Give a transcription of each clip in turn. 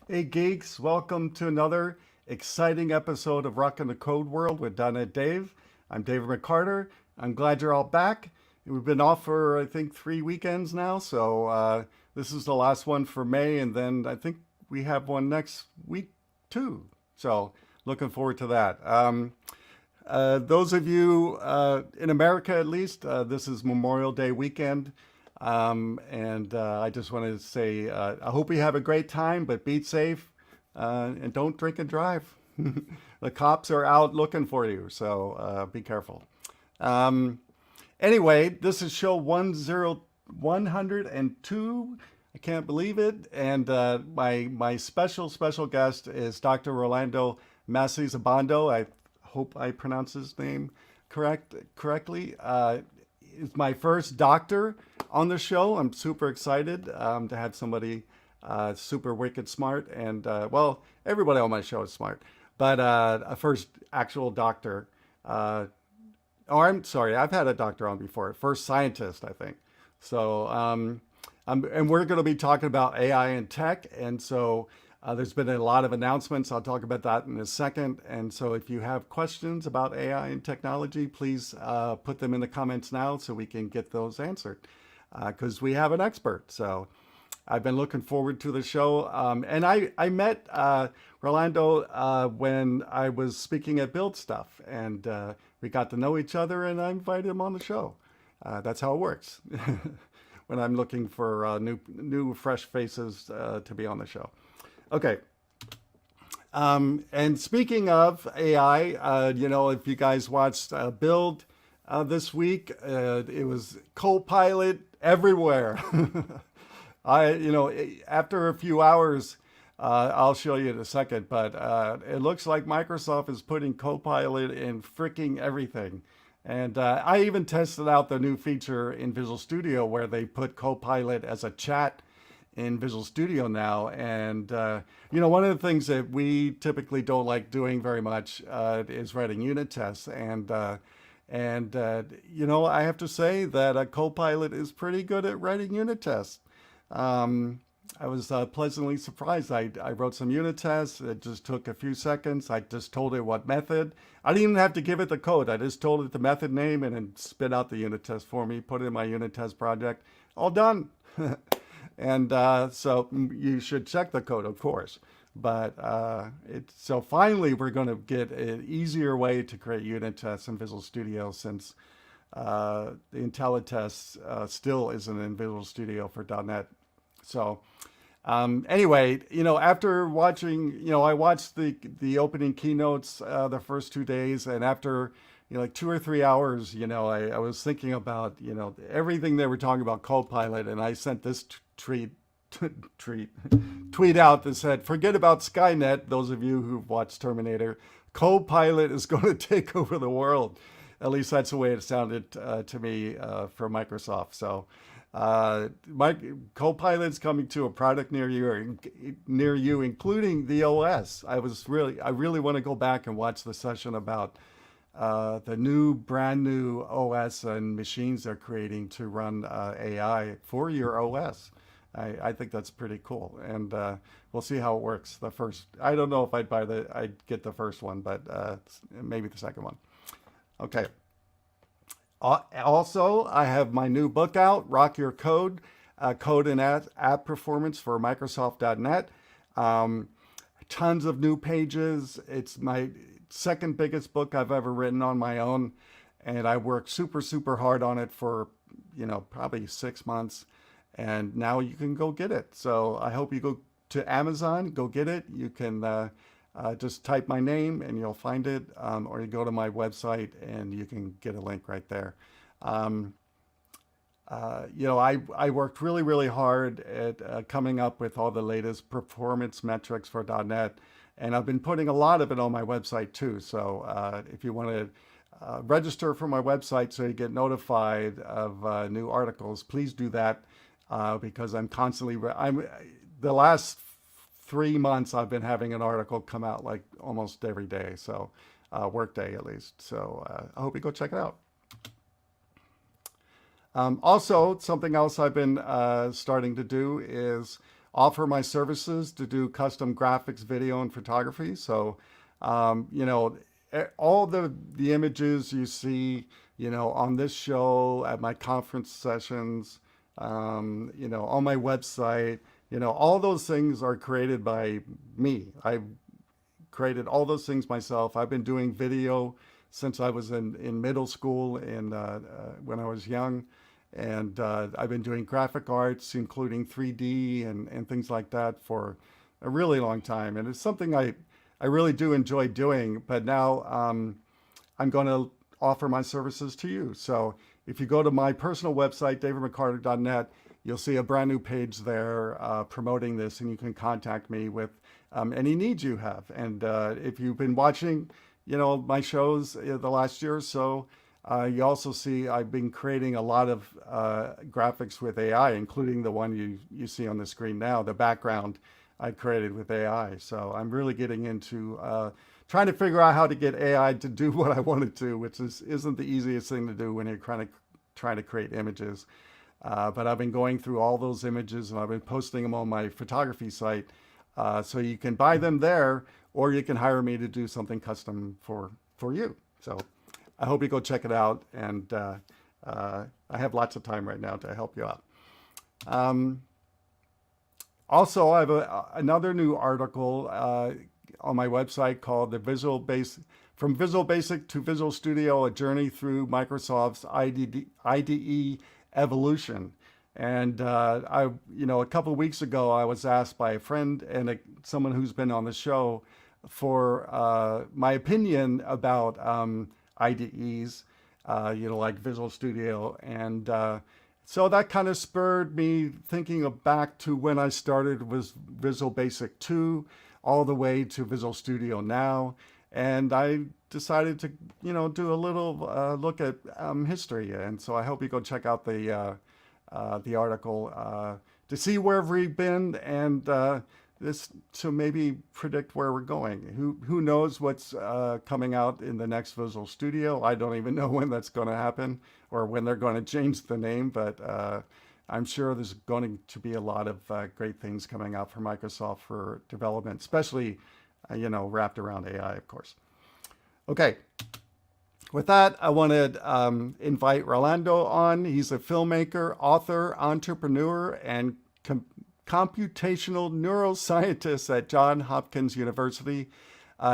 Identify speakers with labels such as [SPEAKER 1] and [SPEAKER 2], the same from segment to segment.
[SPEAKER 1] Hey geeks, welcome to another exciting episode of Rockin the Code World with dotNetDave. I'm David McCarter. I'm glad you're all back. We've been off for I think 3 weekends now, so this is the last one for May, and then I think we have one next week too. So looking forward to that. Those of you in America, at least, this is Memorial Day weekend. And I just want to say, I hope you have a great time, but be safe and don't drink and drive. The cops are out looking for you, so be careful. Um, anyway, this is show 102. I can't believe it. And my special guest is Dr. Rolando Masís-Obando. I hope I pronounced his name correctly. Is my first doctor on the show. I'm super excited to have somebody super wicked smart, and well, everybody on my show is smart, but a first actual doctor. I'm sorry, I've had a doctor on before. First scientist, I think. So, and we're going to be talking about AI and tech, and so there's been a lot of announcements. I'll talk about that in a second. And so if you have questions about AI and technology, please put them in the comments now so we can get those answered because we have an expert. So I've been looking forward to the show. And I met Rolando when I was speaking at Build Stuff, and we got to know each other, and I invited him on the show. That's how it works when I'm looking for new fresh faces to be on the show. Okay. And speaking of AI, if you guys watched Build this week, it was Copilot everywhere. After a few hours, I'll show you in a second, but it looks like Microsoft is putting Copilot in freaking everything. And I even tested out the new feature in Visual Studio where they put Copilot as a chat in Visual Studio now. And, one of the things that we typically don't like doing very much is writing unit tests. And I have to say that a Copilot is pretty good at writing unit tests. I was pleasantly surprised. I wrote some unit tests. It just took a few seconds. I just told it what method. I didn't even have to give it the code. I just told it the method name and it spit out the unit test for me, put it in my unit test project. All done. And so you should check the code, of course. But so finally, we're going to get an easier way to create unit tests in Visual Studio since the IntelliTest still isn't in Visual Studio for .NET. So anyway, after watching, I watched the opening keynotes the first 2 days, and after like 2 or 3 hours, I was thinking about everything they were talking about Copilot, and I sent this tweet out that said, "Forget about Skynet. Those of you who've watched Terminator, Copilot is going to take over the world." At least that's the way it sounded to me for Microsoft. So. Copilot's coming to a product near you, including the OS. I really want to go back and watch the session about the brand new OS and machines they're creating to run AI for your OS. I think that's pretty cool, and we'll see how it works. I don't know if I'd get the first one, but maybe the second one. Okay. Also, I have my new book out, Rock Your Code, Code and App Performance for Microsoft.NET. Tons of new pages. It's my second biggest book I've ever written on my own. And I worked super, super hard on it for, probably 6 months. And now you can go get it. So I hope you go to Amazon, go get it. You can just type my name and you'll find it, or you go to my website and you can get a link right there. I worked really, really hard at coming up with all the latest performance metrics for .NET, and I've been putting a lot of it on my website too. So if you want to register for my website so you get notified of new articles, please do that because I'm constantly, the last 3 months I've been having an article come out like almost every day, so workday at least. So I hope you go check it out. Also, something else I've been starting to do is offer my services to do custom graphics, video, and photography. So, all the images you see, on this show, at my conference sessions, on my website, all those things are created by me. I created all those things myself. I've been doing video since I was in middle school and when I was young. And I've been doing graphic arts, including 3D and things like that for a really long time. And it's something I really do enjoy doing. But now I'm going to offer my services to you. So if you go to my personal website, davidmccarter.net, you'll see a brand new page there promoting this, and you can contact me with any needs you have. And if you've been watching, my shows the last year or so, you also see I've been creating a lot of graphics with AI, including the one you see on the screen now, the background I created with AI. So I'm really getting into trying to figure out how to get AI to do what I want it to, which isn't the easiest thing to do when you're trying to create images. But I've been going through all those images and I've been posting them on my photography site. So you can buy them there, or you can hire me to do something custom for you. So I hope you go check it out. And I have lots of time right now to help you out. Also, I have another new article on my website called From Visual Basic to Visual Studio, A Journey Through Microsoft's IDE Evolution. And a couple of weeks ago, I was asked by a friend and someone who's been on the show for my opinion about IDEs, like Visual Studio. And so that kind of spurred me thinking back to when I started with Visual Basic 2 all the way to Visual Studio now. And I decided to, do a little look at history. And so I hope you go check out the article to see where we've been and this to maybe predict where we're going. Who knows what's coming out in the next Visual Studio? I don't even know when that's going to happen or when they're going to change the name, but I'm sure there's going to be a lot of great things coming out from Microsoft for development, especially, wrapped around AI, of course. Okay. With that, I want to invite Rolando on. He's a filmmaker, author, entrepreneur, and computational neuroscientist at Johns Hopkins University.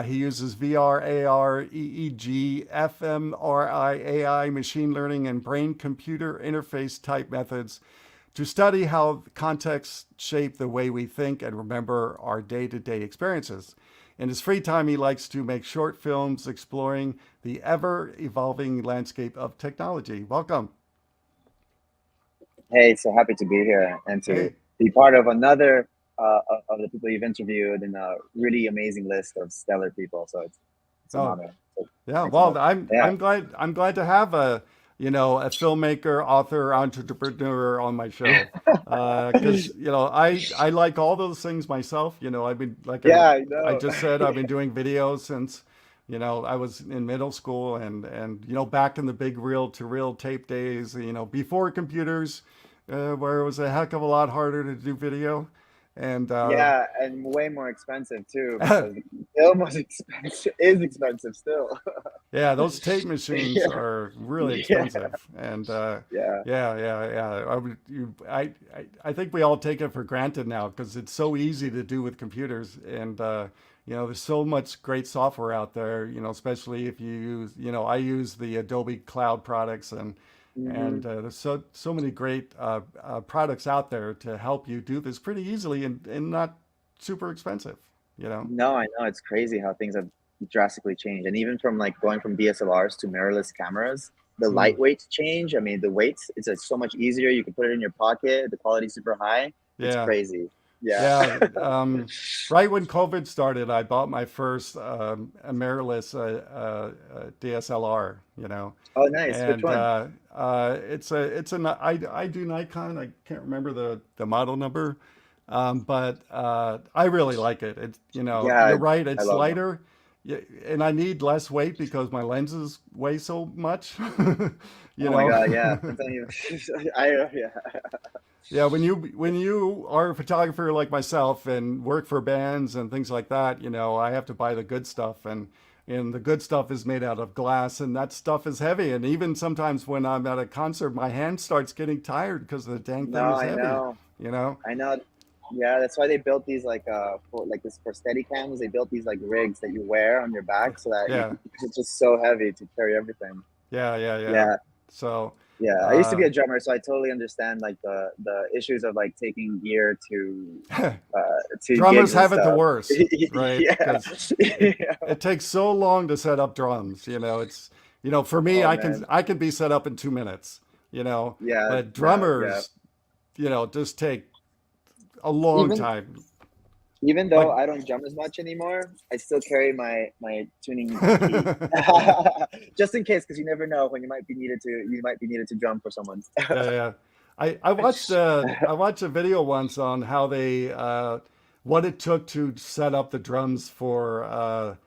[SPEAKER 1] He uses VR, AR, EEG, fMRI, AI, machine learning, and brain-computer interface type methods to study how contexts shape the way we think and remember our day-to-day experiences. In his free time, he likes to make short films exploring the ever-evolving landscape of technology. Welcome.
[SPEAKER 2] Hey, so happy to be here and to be part of another of the people you've interviewed in a really amazing list of stellar people. So it's an honor. So
[SPEAKER 1] yeah, well, I'm glad to have a filmmaker, author, entrepreneur on my show because I like all those things myself. I've been I just said I've been doing videos since I was in middle school and back in the big reel-to-reel tape days. Before computers, where it was a heck of a lot harder to do video. And
[SPEAKER 2] and way more expensive too, because film is expensive still.
[SPEAKER 1] Yeah, those tape machines are really expensive, and I think we all take it for granted now because it's so easy to do with computers, and there's so much great software out there. Especially if you use, I use the Adobe Cloud products and there's so many great products out there to help you do this pretty easily and not super expensive,
[SPEAKER 2] No, I know, it's crazy how things have drastically changed. And even from going from DSLRs to mirrorless cameras, the lightweight change, I mean, the weights, it's so much easier. You can put it in your pocket. The quality's super high. It's crazy.
[SPEAKER 1] Yeah. Right when COVID started, I bought my first mirrorless DSLR,
[SPEAKER 2] Oh, nice.
[SPEAKER 1] And
[SPEAKER 2] Which one?
[SPEAKER 1] I do Nikon. I can't remember the model number, but I really like it. It's you're right. It's lighter. yeah, and I need less weight because my lenses weigh so much. You
[SPEAKER 2] Oh my
[SPEAKER 1] know.
[SPEAKER 2] God, yeah. I'm telling you, yeah.
[SPEAKER 1] Yeah, when you are a photographer like myself and work for bands and things like that, I have to buy the good stuff, and the good stuff is made out of glass, and that stuff is heavy. And even sometimes when I'm at a concert, my hand starts getting tired because the dang thing
[SPEAKER 2] No,
[SPEAKER 1] is
[SPEAKER 2] I
[SPEAKER 1] heavy.
[SPEAKER 2] know.
[SPEAKER 1] You know?
[SPEAKER 2] I know. Yeah, that's why they built these like for like this for steady cams. They built these like rigs that you wear on your back so that
[SPEAKER 1] Yeah,
[SPEAKER 2] it's just so heavy to carry everything.
[SPEAKER 1] yeah.
[SPEAKER 2] Yeah,
[SPEAKER 1] So,
[SPEAKER 2] yeah. I used to
[SPEAKER 1] uh,
[SPEAKER 2] be a drummer, so I totally understand like the issues of like taking gear to
[SPEAKER 1] drummers
[SPEAKER 2] gigs and
[SPEAKER 1] have it the
[SPEAKER 2] stuff.
[SPEAKER 1] worst, right?
[SPEAKER 2] Yeah,
[SPEAKER 1] Because
[SPEAKER 2] yeah.
[SPEAKER 1] it takes so long to set up drums. For me,
[SPEAKER 2] Oh
[SPEAKER 1] I can
[SPEAKER 2] man,
[SPEAKER 1] I can be set up in 2 minutes.
[SPEAKER 2] yeah.
[SPEAKER 1] But
[SPEAKER 2] No, yeah.
[SPEAKER 1] drummers, just take a long
[SPEAKER 2] Even
[SPEAKER 1] time.
[SPEAKER 2] even
[SPEAKER 1] Like,
[SPEAKER 2] though I don't drum as much anymore, I still carry my tuning key just in case, because you never know when you might be needed to drum for someone.
[SPEAKER 1] yeah. I watched a video once on how they what it took to set up the drums for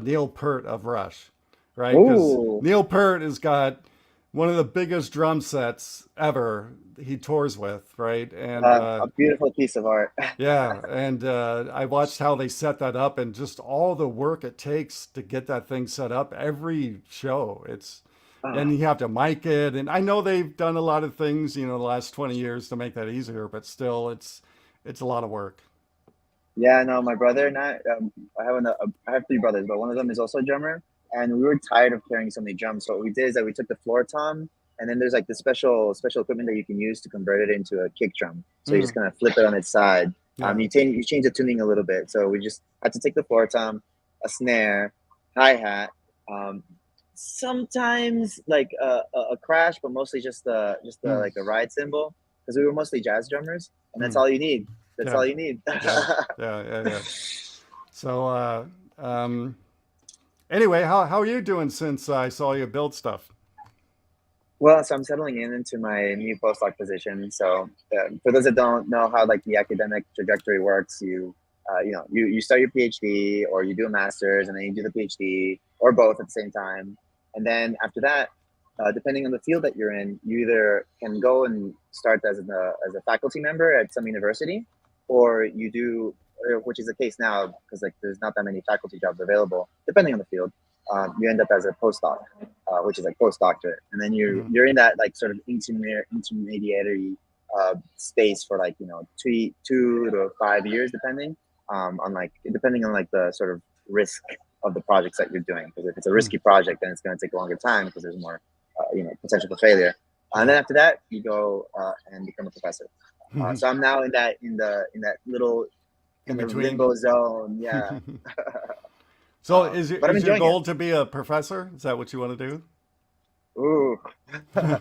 [SPEAKER 1] Neil Peart of Rush, right? Because
[SPEAKER 2] Ooh,
[SPEAKER 1] Neil Peart has got one of the biggest drum sets ever he tours with, right? And
[SPEAKER 2] a beautiful piece of art.
[SPEAKER 1] yeah, and I watched how they set that up and just all the work it takes to get that thing set up every show. Then
[SPEAKER 2] Ah,
[SPEAKER 1] you have to mic it, and I know they've done a lot of things, the last 20 years to make that easier, but still, it's a lot of work.
[SPEAKER 2] yeah, no, my brother and I have three brothers, but one of them is also a drummer, and we were tired of carrying so many drums. So what we did is that we took the floor tom, and then there's like the special equipment that you can use to convert it into a kick drum. So you just
[SPEAKER 1] Mm,
[SPEAKER 2] kind of flip it on its side.
[SPEAKER 1] yeah.
[SPEAKER 2] You change the tuning a little bit. So we just had to take the floor tom, a snare, hi hat, um, sometimes like a crash, but mostly just
[SPEAKER 1] Mm,
[SPEAKER 2] like a ride cymbal because we were mostly jazz drummers, and that's
[SPEAKER 1] mm,
[SPEAKER 2] all you need. That's
[SPEAKER 1] yeah,
[SPEAKER 2] all you need.
[SPEAKER 1] yeah, yeah. So, anyway, how are you doing since I saw you build stuff?
[SPEAKER 2] Well, so I'm settling into my new postdoc position. So for those that don't know how like the academic trajectory works, you start your PhD or you do a master's and then you do the PhD or both at the same time. And then after that, depending on the field that you're in, you either can go and start as a faculty member at some university, or you do, which is the case now because like there's not that many faculty jobs available, depending on the field. You end up as a postdoc, which is like postdoctorate, and then you're
[SPEAKER 1] Mm,
[SPEAKER 2] you're in that like sort of intermediary space for like 2 to 5 years, depending on like the sort of risk of the projects that you're doing. Because if it's a
[SPEAKER 1] mm,
[SPEAKER 2] risky project, then it's going to take a longer time because there's more potential for failure. And
[SPEAKER 1] yeah.
[SPEAKER 2] then after that, you go and become a professor. So I'm now in that little
[SPEAKER 1] In
[SPEAKER 2] kind of
[SPEAKER 1] between.
[SPEAKER 2] limbo zone. Yeah.
[SPEAKER 1] So, is your
[SPEAKER 2] But I'm
[SPEAKER 1] is your
[SPEAKER 2] enjoying it.
[SPEAKER 1] goal to be a professor? Is that what you want to
[SPEAKER 2] Ooh,
[SPEAKER 1] do?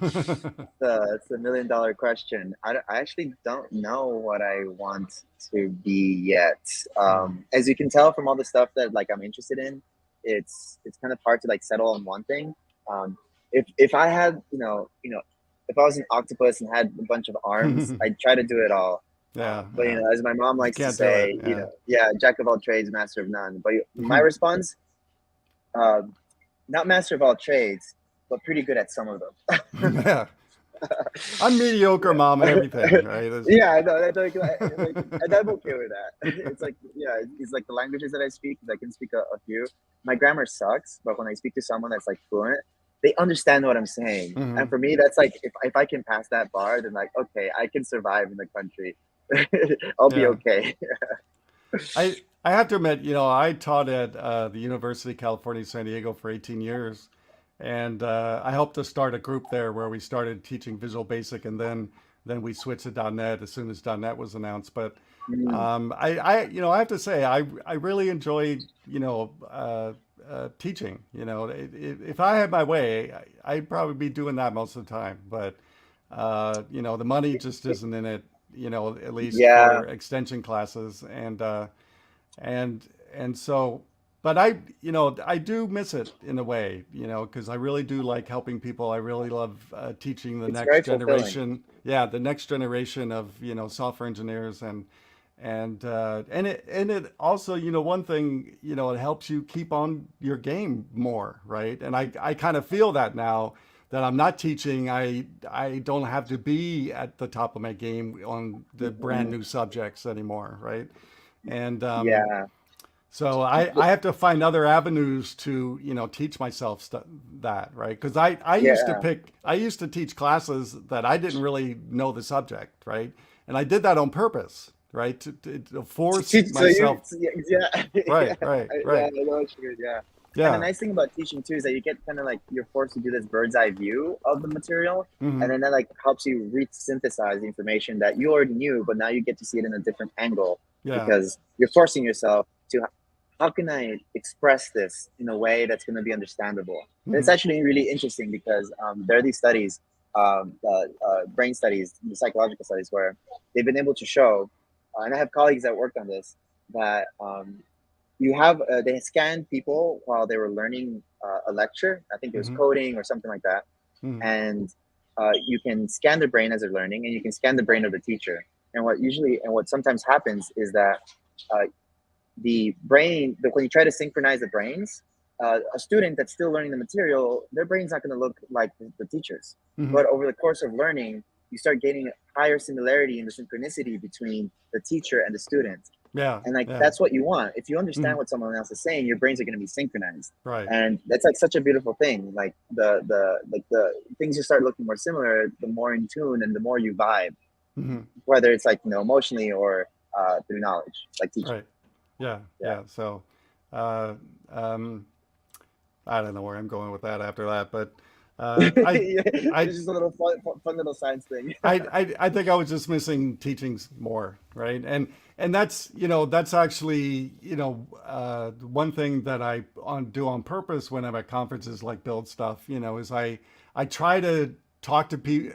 [SPEAKER 2] it's a $1 million question. I actually don't know what I want to be yet.
[SPEAKER 1] Mm.
[SPEAKER 2] As you can tell from all the stuff that like I'm interested in, it's kind of hard to like settle on one thing. If I had if I was an octopus and had a bunch of arms, I'd try to do it all.
[SPEAKER 1] Yeah,
[SPEAKER 2] But
[SPEAKER 1] yeah.
[SPEAKER 2] as my mom
[SPEAKER 1] You
[SPEAKER 2] likes to
[SPEAKER 1] can't do it.
[SPEAKER 2] say,
[SPEAKER 1] Yeah.
[SPEAKER 2] yeah, jack of all trades, master of none. But my response, uh, not master of all trades, but pretty good at some of them.
[SPEAKER 1] Yeah. I'm mediocre, mom, and everything, right?
[SPEAKER 2] Yeah, I know. And I'm okay with that. It's like, yeah, it's like the languages that I speak, 'cause I can speak a few. My grammar sucks, but when I speak to someone that's like fluent, they understand what I'm saying. And
[SPEAKER 1] Mhm.
[SPEAKER 2] for me, that's like, if I can pass that bar, then like, okay, I can survive in the country. I'll be
[SPEAKER 1] Yeah.
[SPEAKER 2] okay.
[SPEAKER 1] I have to admit, I taught at the University of California, San Diego for 18 years, and I helped to start a group there where we started teaching Visual Basic, and then we switched to .NET as soon as .NET was announced. But
[SPEAKER 2] Mm,
[SPEAKER 1] I have to say, I really enjoy, teaching. If I had my way, I'd probably be doing that most of the time. But the money just isn't in it. At least
[SPEAKER 2] yeah,
[SPEAKER 1] for extension classes, and and so, but I do miss it in a way, because I really do like helping people. I really love teaching the
[SPEAKER 2] it's
[SPEAKER 1] next
[SPEAKER 2] very fulfilling.
[SPEAKER 1] generation. Yeah, the next generation of software engineers, And it also, one thing, it helps you keep on your game more, right? And I kind of feel that now that I'm not teaching, I don't have to be at the top of my game on the brand
[SPEAKER 2] Mhm.
[SPEAKER 1] new subjects anymore, right? And
[SPEAKER 2] Yeah.
[SPEAKER 1] so I have to find other avenues to, teach myself that, right? Because
[SPEAKER 2] Yeah.
[SPEAKER 1] I used to teach classes that I didn't really know the subject, right? And I did that on purpose, right? To force
[SPEAKER 2] So you,
[SPEAKER 1] myself.
[SPEAKER 2] yeah, yeah,
[SPEAKER 1] Right, right,
[SPEAKER 2] yeah,
[SPEAKER 1] right.
[SPEAKER 2] I know what you mean, yeah. And the
[SPEAKER 1] Yeah.
[SPEAKER 2] nice thing about teaching too is that you get kind of like you're forced to do this bird's eye view of the material,
[SPEAKER 1] Hmm.
[SPEAKER 2] and then that like helps you re-synthesize the information that you already knew, but now you get to see it in a different angle
[SPEAKER 1] Yeah.
[SPEAKER 2] because you're forcing yourself to how can I express this in a way that's going to be understandable? And it's
[SPEAKER 1] Hmm.
[SPEAKER 2] actually really interesting because there are these studies, brain studies, psychological studies, where they've been able to show, and I have colleagues that worked on this, that you have they scanned people while they were learning a lecture. I think it was
[SPEAKER 1] Hmm.
[SPEAKER 2] coding or something like that,
[SPEAKER 1] Hmm.
[SPEAKER 2] and you can scan their brain as they're learning, and you can scan the brain of the teacher. And what sometimes happens is that uh, the brain, when you try to synchronize the brains, a student that's still learning the material, their brain's not going to look like the teacher's.
[SPEAKER 1] Hmm.
[SPEAKER 2] But over the course of learning, you start gaining higher similarity in the synchronicity between the teacher and the student.
[SPEAKER 1] Yeah.
[SPEAKER 2] And like
[SPEAKER 1] Yeah.
[SPEAKER 2] that's what you want. If you
[SPEAKER 1] Hmm.
[SPEAKER 2] understand what someone else is saying, your brains are going to be synchronized.
[SPEAKER 1] Right.
[SPEAKER 2] And that's like such a beautiful thing. Like the things you start looking more similar, the more in tune and the more you vibe,
[SPEAKER 1] Hmm.
[SPEAKER 2] whether it's like emotionally or through knowledge, like teaching.
[SPEAKER 1] Right. Yeah.
[SPEAKER 2] Yeah.
[SPEAKER 1] Yeah. So, uh, um, I don't know where I'm going with that after that, but uh, I, I,
[SPEAKER 2] It's just a little fun little science thing.
[SPEAKER 1] I think I was just missing teachings more, right? And that's that's actually one thing that I do on purpose when I'm at conferences like Build Stuff, is I try to talk to people.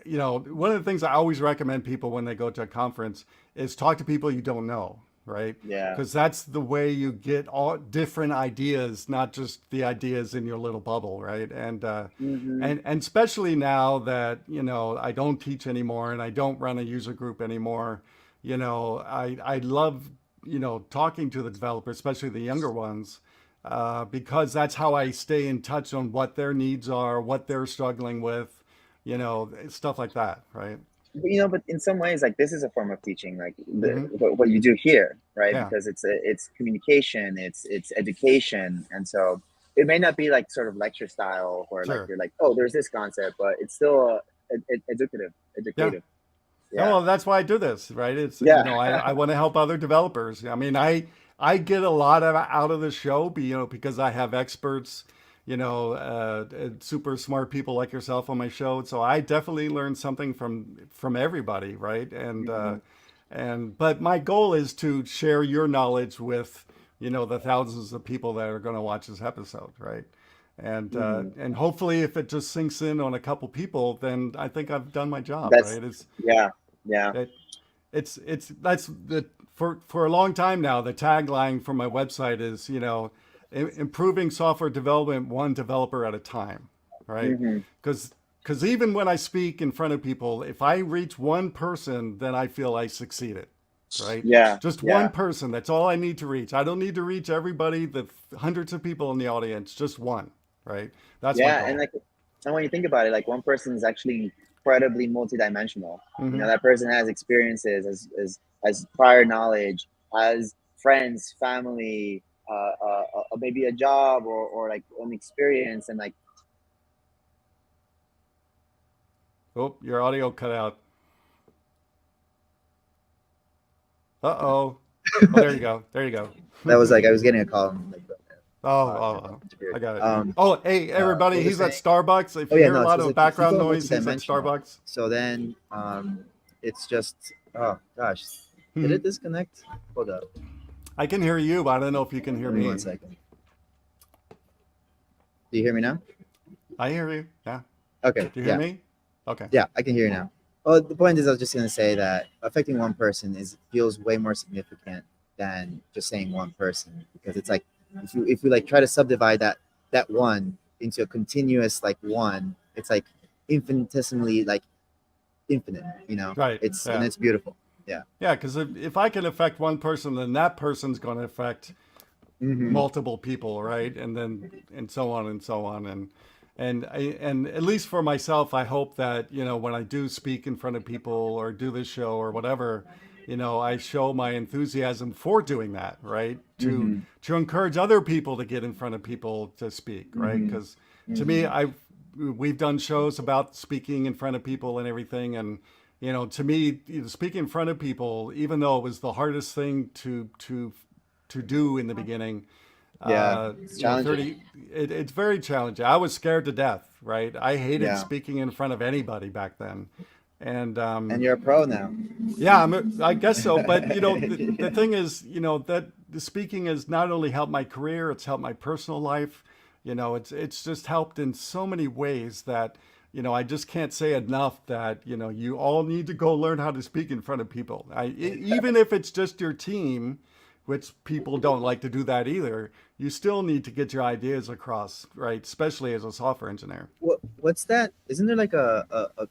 [SPEAKER 1] One of the things I always recommend people when they go to a conference is talk to people you don't know, right?
[SPEAKER 2] Yeah.
[SPEAKER 1] Because that's the way you get all different ideas, not just the ideas in your little bubble, right?
[SPEAKER 2] Hmm.
[SPEAKER 1] And especially now that I don't teach anymore and I don't run a user group anymore, I love talking to the developers, especially the younger ones, because that's how I stay in touch on what their needs are, what they're struggling with, stuff like that, right?
[SPEAKER 2] But in some ways, like this is a form of teaching, like
[SPEAKER 1] Hmm.
[SPEAKER 2] what you do here, right?
[SPEAKER 1] Yeah,
[SPEAKER 2] Because it's communication, it's education, and so it may not be like sort of lecture style where like
[SPEAKER 1] sure.
[SPEAKER 2] you're like, oh, there's this concept, but it's still educative,
[SPEAKER 1] Yeah.
[SPEAKER 2] educative.
[SPEAKER 1] Yeah,
[SPEAKER 2] Yeah.
[SPEAKER 1] well, that's why I do this, right? It's
[SPEAKER 2] Yeah.
[SPEAKER 1] I want to help other developers. I mean, I get a lot out of the show, because I have experts, super smart people like yourself on my show. So I definitely learn something from everybody, right?
[SPEAKER 2] Hmm.
[SPEAKER 1] But my goal is to share your knowledge with the thousands of people that are going to watch this episode, right?
[SPEAKER 2] Hmm.
[SPEAKER 1] And hopefully, if it just sinks in on a couple people, then I think I've done my job,
[SPEAKER 2] That's
[SPEAKER 1] right?
[SPEAKER 2] yeah, yeah.
[SPEAKER 1] It, it's that's the for a long time now. The tagline for my website is improving software development one developer at a time, right?
[SPEAKER 2] Hmm.
[SPEAKER 1] Because even when I speak in front of people, if I reach one person, then I feel I succeeded, right?
[SPEAKER 2] Yeah,
[SPEAKER 1] Just one
[SPEAKER 2] yeah.
[SPEAKER 1] person. That's all I need to reach. I don't need to reach everybody, the hundreds of people in the audience. Just one, right? That's my
[SPEAKER 2] Yeah, and
[SPEAKER 1] goal.
[SPEAKER 2] like, and when you think about it, like one person is actually incredibly multidimensional.
[SPEAKER 1] Hmm.
[SPEAKER 2] That person has experiences, as prior knowledge, has friends, family, maybe a job or like an experience, and like
[SPEAKER 1] Oh, your audio cut out. Uh-oh. Oh, there you go. There you go.
[SPEAKER 2] that was like I was getting a call. And, like,
[SPEAKER 1] Oh, oh, I
[SPEAKER 2] interfered.
[SPEAKER 1] got it. Oh, hey,
[SPEAKER 2] What
[SPEAKER 1] everybody,
[SPEAKER 2] was I
[SPEAKER 1] he's at
[SPEAKER 2] saying?
[SPEAKER 1] Starbucks. If
[SPEAKER 2] Oh
[SPEAKER 1] you
[SPEAKER 2] yeah,
[SPEAKER 1] hear a
[SPEAKER 2] no, it's
[SPEAKER 1] lot
[SPEAKER 2] because
[SPEAKER 1] of
[SPEAKER 2] if you
[SPEAKER 1] background
[SPEAKER 2] go
[SPEAKER 1] noise, he's at
[SPEAKER 2] multidimensional,
[SPEAKER 1] Starbucks.
[SPEAKER 2] so then it's just oh gosh, did it disconnect? Hold up,
[SPEAKER 1] I can hear you, but I don't know if you can hear
[SPEAKER 2] give me one
[SPEAKER 1] me.
[SPEAKER 2] second. Do you hear me now?
[SPEAKER 1] I hear you. Yeah.
[SPEAKER 2] Okay,
[SPEAKER 1] Do you hear
[SPEAKER 2] yeah.
[SPEAKER 1] me? Okay.
[SPEAKER 2] Yeah, I can hear you now. Well, the point is, I was just gonna say that affecting one person feels way more significant than just saying one person because it's like if you like try to subdivide that one into a continuous like one, it's like infinitesimally like infinite.
[SPEAKER 1] Right.
[SPEAKER 2] It's and
[SPEAKER 1] Yeah.
[SPEAKER 2] it's beautiful. Yeah.
[SPEAKER 1] Yeah, because if I can affect one person, then that person's going to affect multiple people, right? And then and so on and so on. And at least for myself, I hope that, you know, when I do speak in front of people or do this show or whatever, you know, I show my enthusiasm for doing that, right?
[SPEAKER 2] Hmm.
[SPEAKER 1] To encourage other people to get in front of people to speak, right?
[SPEAKER 2] Hmm.
[SPEAKER 1] Because to me,
[SPEAKER 2] Hmm.
[SPEAKER 1] we've done shows about speaking in front of people and everything, and you know, to me, you know, speaking in front of people, even though it was the hardest thing to do in the beginning,
[SPEAKER 2] Yeah, it's
[SPEAKER 1] you know,
[SPEAKER 2] challenging.
[SPEAKER 1] it's very challenging. I was scared to death, right? I hated
[SPEAKER 2] Yeah,
[SPEAKER 1] speaking in front of anybody back then. And
[SPEAKER 2] and you're a pro now.
[SPEAKER 1] yeah, I guess so. But, you know, the thing is, you know, that the speaking has not only helped my career, it's helped my personal life. You know, it's just helped in so many ways that, you know, I just can't say enough that, you know, you all need to go learn how to speak in front of people. Even if it's just your team, which people don't like to do that either, you still need to get your ideas across, right? Especially as a software engineer.
[SPEAKER 2] What's that? Isn't there like a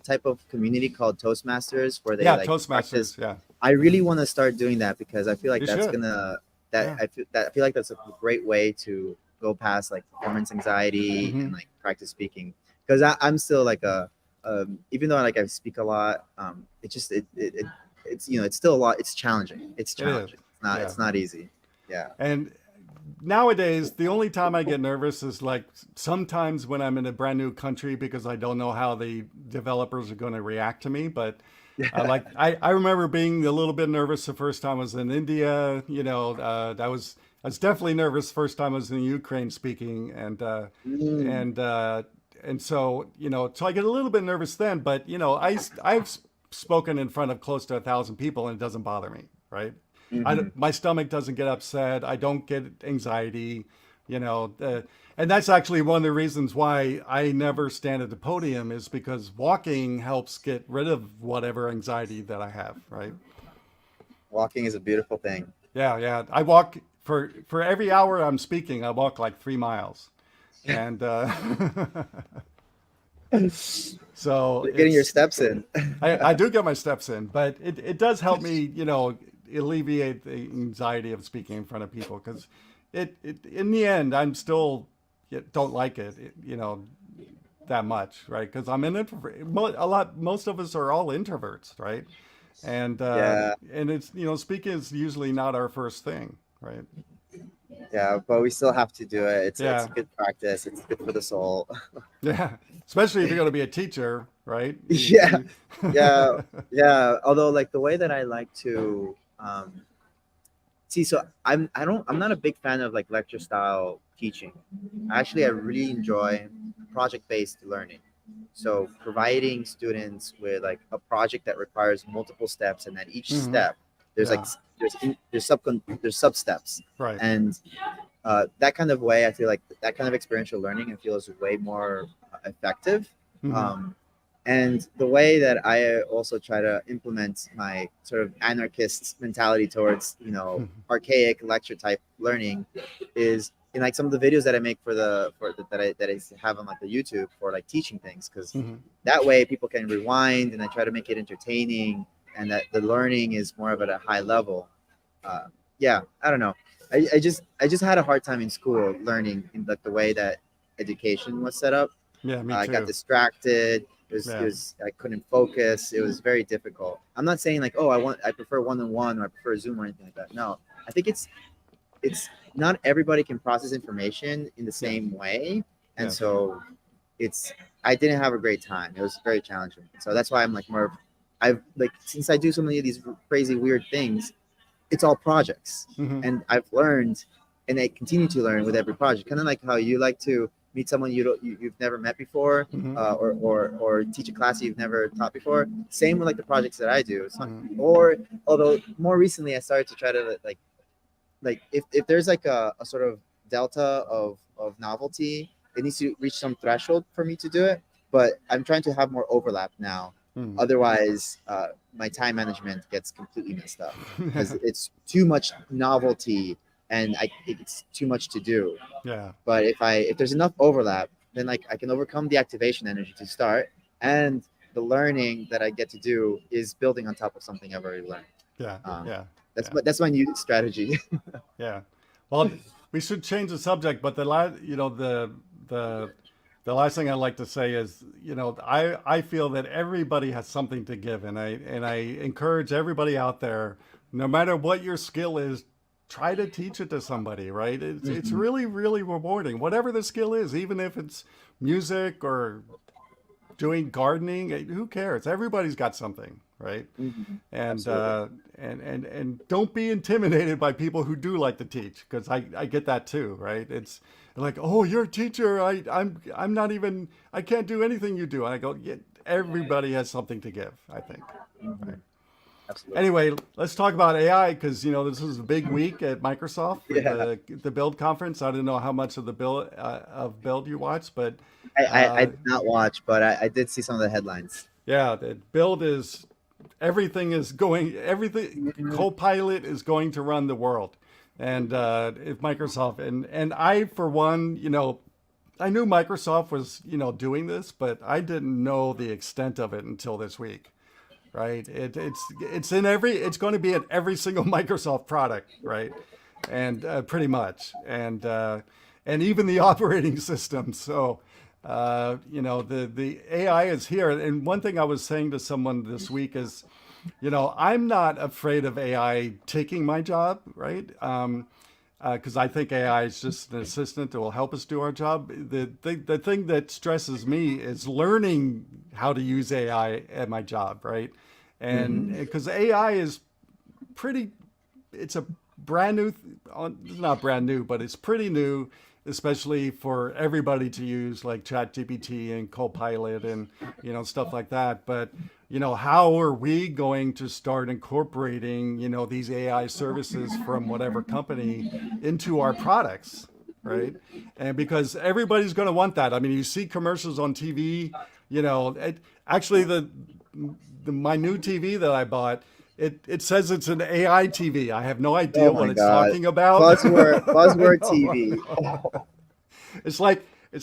[SPEAKER 2] type of community called Toastmasters where they
[SPEAKER 1] Yeah,
[SPEAKER 2] like practice?
[SPEAKER 1] Toastmasters. Yeah,
[SPEAKER 2] I really want to start doing that because I feel like
[SPEAKER 1] you
[SPEAKER 2] that's
[SPEAKER 1] should.
[SPEAKER 2] gonna
[SPEAKER 1] Yeah.
[SPEAKER 2] I feel like that's a great way to go past like performance anxiety
[SPEAKER 1] Hmm.
[SPEAKER 2] and like practice speaking. Because I'm still like even though like I speak a lot, it's it's still a lot. It's challenging. It's
[SPEAKER 1] It is.
[SPEAKER 2] challenging.
[SPEAKER 1] Yeah.
[SPEAKER 2] It's not easy. Yeah.
[SPEAKER 1] And nowadays, the only time I get nervous is like sometimes when I'm in a brand new country because I don't know how the developers are going to react to me. But like I remember being a little bit nervous the first time I was in India. You know, I was definitely nervous the first time I was in Ukraine speaking,
[SPEAKER 2] Mm.
[SPEAKER 1] and uh, and so you know, so I get a little bit nervous then. But you know, I've spoken in front of close to 1,000 people and it doesn't bother me, right?
[SPEAKER 2] Hmm.
[SPEAKER 1] My stomach doesn't get upset. I don't get anxiety, you know. And that's actually one of the reasons why I never stand at the podium is because walking helps get rid of whatever anxiety that I have, right?
[SPEAKER 2] Walking is a beautiful thing.
[SPEAKER 1] Yeah, yeah. I walk for every hour I'm speaking, I walk like 3 miles, and so
[SPEAKER 2] You're getting your
[SPEAKER 1] it's
[SPEAKER 2] steps in.
[SPEAKER 1] I do get my steps in, but it does help me, you know, alleviate the anxiety of speaking in front of people because it in the end I'm still don't like it, you know, that much, right? Because I'm an introvert. Most of us are all introverts, right?
[SPEAKER 2] Yeah.
[SPEAKER 1] And it's you know speaking is usually not our first thing, right?
[SPEAKER 2] Yeah, but we still have to do it. It's
[SPEAKER 1] Yeah,
[SPEAKER 2] a good practice. It's good for the soul.
[SPEAKER 1] yeah. Especially if you're going to be a teacher, right?
[SPEAKER 2] Yeah, yeah, yeah. Although like the way that I like to see, so I'm not a big fan of like lecture style teaching. Actually, I really enjoy project based learning. So providing students with like a project that requires multiple steps, and at each
[SPEAKER 1] Hmm.
[SPEAKER 2] step there's like
[SPEAKER 1] Yeah,
[SPEAKER 2] there's sub steps,
[SPEAKER 1] right.
[SPEAKER 2] and that kind of way, I feel like that kind of experiential learning, I feel is way more effective.
[SPEAKER 1] Hmm.
[SPEAKER 2] Um, and the way that I also try to implement my sort of anarchist mentality towards, archaic lecture type learning is in like some of the videos that I make that I have on like the YouTube for like teaching things, because
[SPEAKER 1] Hmm.
[SPEAKER 2] that way people can rewind, and I try to make it entertaining, and that the learning is more of at a high level. Yeah, I don't know. I just had a hard time in school learning in like the way that education was set up.
[SPEAKER 1] Yeah, me
[SPEAKER 2] I got
[SPEAKER 1] too.
[SPEAKER 2] distracted.
[SPEAKER 1] Yeah.
[SPEAKER 2] I couldn't focus. It was very difficult. I'm not saying like, oh, I prefer one on one or I prefer Zoom or anything like that. No, I think it's not everybody can process information in the
[SPEAKER 1] Yes.
[SPEAKER 2] same way, and
[SPEAKER 1] Yes.
[SPEAKER 2] so it's I didn't have a great time. It was very challenging. So that's why I'm like more of I've like since I do so many of these crazy weird things, it's all projects,
[SPEAKER 1] Hmm.
[SPEAKER 2] and I've learned, and I continue to learn with every project. Kind of like how you like to meet someone you've never met before,
[SPEAKER 1] Hmm.
[SPEAKER 2] or teach a class you've never taught before. Same with like the projects that I do. It's not,
[SPEAKER 1] Hmm.
[SPEAKER 2] or although more recently I started to try to like if there's like a sort of delta of novelty, it needs to reach some threshold for me to do it. But I'm trying to have more overlap now.
[SPEAKER 1] Hmm.
[SPEAKER 2] Otherwise, my time management gets completely messed up because it's too much novelty, and it's too much to do.
[SPEAKER 1] Yeah.
[SPEAKER 2] But if there's enough overlap, then like I can overcome the activation energy to start, and
[SPEAKER 3] the learning that I get to do is building on top of something I've already learned.
[SPEAKER 1] Yeah.
[SPEAKER 3] Um,
[SPEAKER 1] Yeah.
[SPEAKER 3] that's
[SPEAKER 1] Yeah.
[SPEAKER 3] that's my new strategy.
[SPEAKER 1] Yeah. Well, we should change the subject, but the last, the the last thing I'd like to say is, I feel that everybody has something to give, and I encourage everybody out there, no matter what your skill is, try to teach it to somebody, right? It's
[SPEAKER 3] Mhm.
[SPEAKER 1] really, really rewarding, whatever the skill is, even if it's music or doing gardening, who cares? Everybody's got something, right?
[SPEAKER 3] Mhm.
[SPEAKER 1] And
[SPEAKER 3] Absolutely.
[SPEAKER 1] and don't be intimidated by people who do like to teach, because I get that too, right? It's like, oh, you're a teacher. I'm not even, I can't do anything you do. And I go, yeah, everybody has something to give, I think. Right.
[SPEAKER 3] Mhm. Absolutely.
[SPEAKER 1] Anyway, let's talk about AI, because this is a big week at Microsoft for
[SPEAKER 3] Yeah.
[SPEAKER 1] the Build conference. I don't know how much of the Build you watched, but
[SPEAKER 3] I
[SPEAKER 1] uh,
[SPEAKER 3] did not watch, but I did see some of the headlines.
[SPEAKER 1] yeah, the Build is, everything
[SPEAKER 3] Mhm.
[SPEAKER 1] Copilot is going to run the world, and if Microsoft, and I, for one, I knew Microsoft was doing this, but I didn't know the extent of it until this week, right? It's going to be in every single Microsoft product, right? And pretty much, and even the operating system. So the AI is here. And one thing I was saying to someone this week is, I'm not afraid of AI taking my job, right? Because I think AI is just an assistant that will help us do our job. The thing that stresses me is learning how to use AI at my job, right? And
[SPEAKER 3] Mhm.
[SPEAKER 1] because AI is pretty, it's a brand new, it's not brand new, but it's pretty new, especially for everybody to use, like ChatGPT and Copilot and stuff like that. But how are we going to start incorporating these AI services from whatever company into our products, right? And because everybody's going to want that. I mean, you see commercials on TV. Actually, my new TV that I bought, it says it's an AI TV. I have no idea
[SPEAKER 3] Oh
[SPEAKER 1] what
[SPEAKER 3] my
[SPEAKER 1] it's
[SPEAKER 3] God.
[SPEAKER 1] talking about. I
[SPEAKER 3] Buzzword
[SPEAKER 1] know.
[SPEAKER 3] TV.
[SPEAKER 1] It's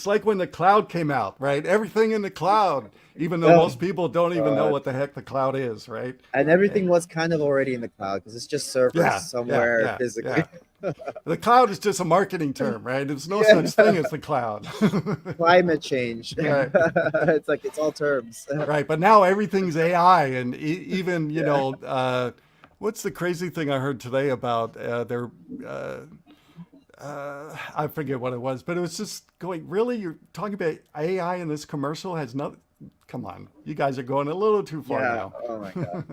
[SPEAKER 1] like when the cloud came out, right? Everything in the cloud, even though
[SPEAKER 3] Oh
[SPEAKER 1] most people don't even know
[SPEAKER 3] God.
[SPEAKER 1] what the heck the cloud is, right?
[SPEAKER 3] And
[SPEAKER 1] Eh,
[SPEAKER 3] everything was kind of already in the cloud because it's just servers
[SPEAKER 1] Yeah, yeah,
[SPEAKER 3] somewhere
[SPEAKER 1] yeah,
[SPEAKER 3] physically.
[SPEAKER 1] yeah. The cloud is just a marketing term, right? There's no
[SPEAKER 3] Yeah.
[SPEAKER 1] such thing as the cloud.
[SPEAKER 3] Climate change.
[SPEAKER 1] Right.
[SPEAKER 3] It's like it's all terms.
[SPEAKER 1] Right, but now everything's AI, and even
[SPEAKER 3] Yeah.
[SPEAKER 1] what's the crazy thing I heard today about their I forget what it was, but it was just going, really, you're talking about AI in this commercial has nothing. Come on, you guys are going a little too far
[SPEAKER 3] Yeah.
[SPEAKER 1] now.
[SPEAKER 3] Oh my God.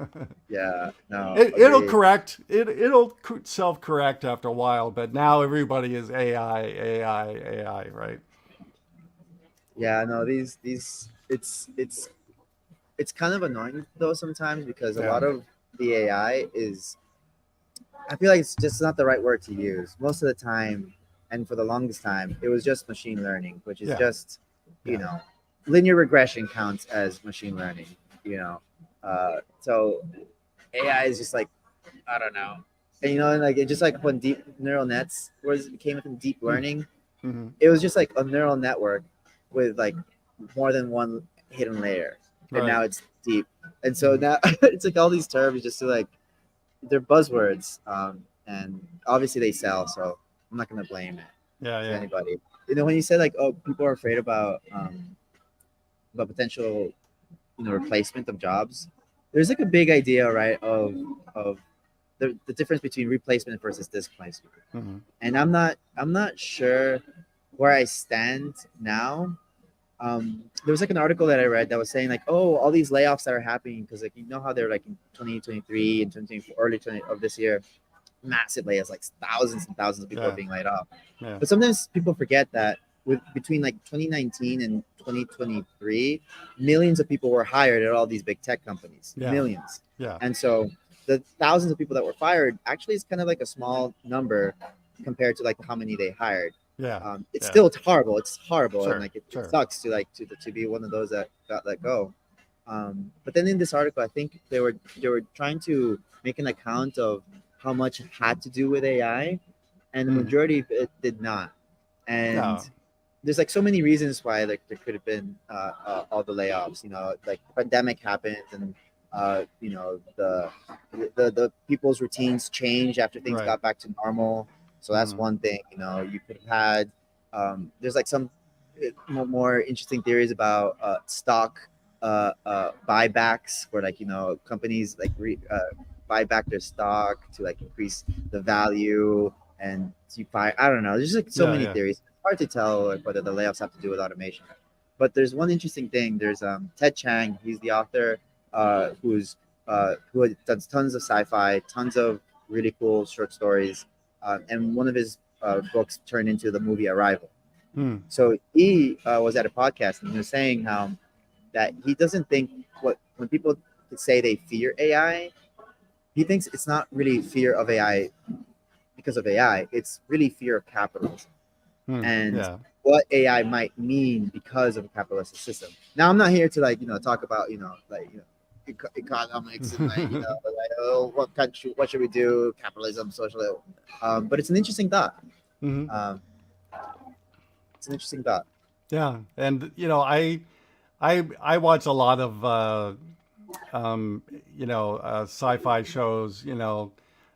[SPEAKER 3] Yeah. No.
[SPEAKER 1] It'll
[SPEAKER 3] Agreed.
[SPEAKER 1] correct. It'll self correct after a while, but now everybody is AI, right?
[SPEAKER 3] Yeah. No. These. It's kind of annoying though sometimes because a
[SPEAKER 1] Yeah,
[SPEAKER 3] lot of the AI is. I feel like it's just not the right word to use most of the time, and for the longest time, it was just machine learning, which is
[SPEAKER 1] yeah,
[SPEAKER 3] just, you
[SPEAKER 1] yeah,
[SPEAKER 3] know, linear regression counts as machine learning. You know, so AI is just like I don't know. And like it just like when deep neural nets came from deep
[SPEAKER 1] mm,
[SPEAKER 3] learning,
[SPEAKER 1] hmm,
[SPEAKER 3] it was just like a neural network with like more than one hidden layer, and
[SPEAKER 1] right.
[SPEAKER 3] now it's deep. And so
[SPEAKER 1] Hmm.
[SPEAKER 3] now it's like all these terms just to like they're buzzwords, and obviously they sell. So I'm not gonna blame it
[SPEAKER 1] Yeah,
[SPEAKER 3] to
[SPEAKER 1] yeah,
[SPEAKER 3] anybody. When you said like, oh, people are afraid about potential replacement of jobs, there's like a big idea, right, of the difference between replacement versus displacement.
[SPEAKER 1] hmm,
[SPEAKER 3] And I'm not sure where I stand now. There was like an article that I read that was saying like, oh, all these layoffs that are happening because like how they're like in 2023 and 2024, early 20 of this year, massive layoffs, like thousands and thousands of people are
[SPEAKER 1] yeah,
[SPEAKER 3] being laid off.
[SPEAKER 1] yeah,
[SPEAKER 3] But sometimes people forget that with between like 2019 and 2023, millions of people were hired at all these big tech companies,
[SPEAKER 1] yeah,
[SPEAKER 3] millions.
[SPEAKER 1] yeah,
[SPEAKER 3] And so the thousands of people that were fired actually is kind of like a small number compared to like how many they hired.
[SPEAKER 1] yeah,
[SPEAKER 3] It's
[SPEAKER 1] yeah.
[SPEAKER 3] still horrible. It's horrible, and
[SPEAKER 1] Sure,
[SPEAKER 3] like it
[SPEAKER 1] sure.
[SPEAKER 3] sucks to to be one of those that got let go. But then in this article, I think they were trying to make an account of how much had to do with AI, and the
[SPEAKER 1] Hmm.
[SPEAKER 3] majority of it did not. And
[SPEAKER 1] No.
[SPEAKER 3] there's like so many reasons why like there could have been all the layoffs. You know, like the pandemic happened, and you know the people's routines changed after things
[SPEAKER 1] Right.
[SPEAKER 3] got back to normal. So that's
[SPEAKER 1] Mm.
[SPEAKER 3] one thing. You know, you could have had there's like some more interesting theories about stock buybacks, where like you know companies like buy back their stock to like increase the value and to buy. I don't know. There's just like so
[SPEAKER 1] Yeah,
[SPEAKER 3] many
[SPEAKER 1] yeah.
[SPEAKER 3] theories. It's hard to tell like whether the layoffs have to do with automation. But there's one interesting thing. There's Ted Chiang. He's the author who does tons of sci-fi, tons of really cool short stories, and one of his books turned into the movie Arrival.
[SPEAKER 1] Mm.
[SPEAKER 3] So he was at a podcast and he was saying how that he doesn't think what when people say they fear AI, he thinks it's not really fear of AI because of AI. It's really fear of capitalism
[SPEAKER 1] Mm.
[SPEAKER 3] and
[SPEAKER 1] Yeah.
[SPEAKER 3] what AI might mean because of a capitalist system. Now, I'm not here to like talk about like economics and like like oh what should we do, capitalism, socialism. But it's an interesting thought.
[SPEAKER 1] Hmm.
[SPEAKER 3] Um, it's an interesting thought.
[SPEAKER 1] Yeah. And I watch a lot of um, sci-fi shows.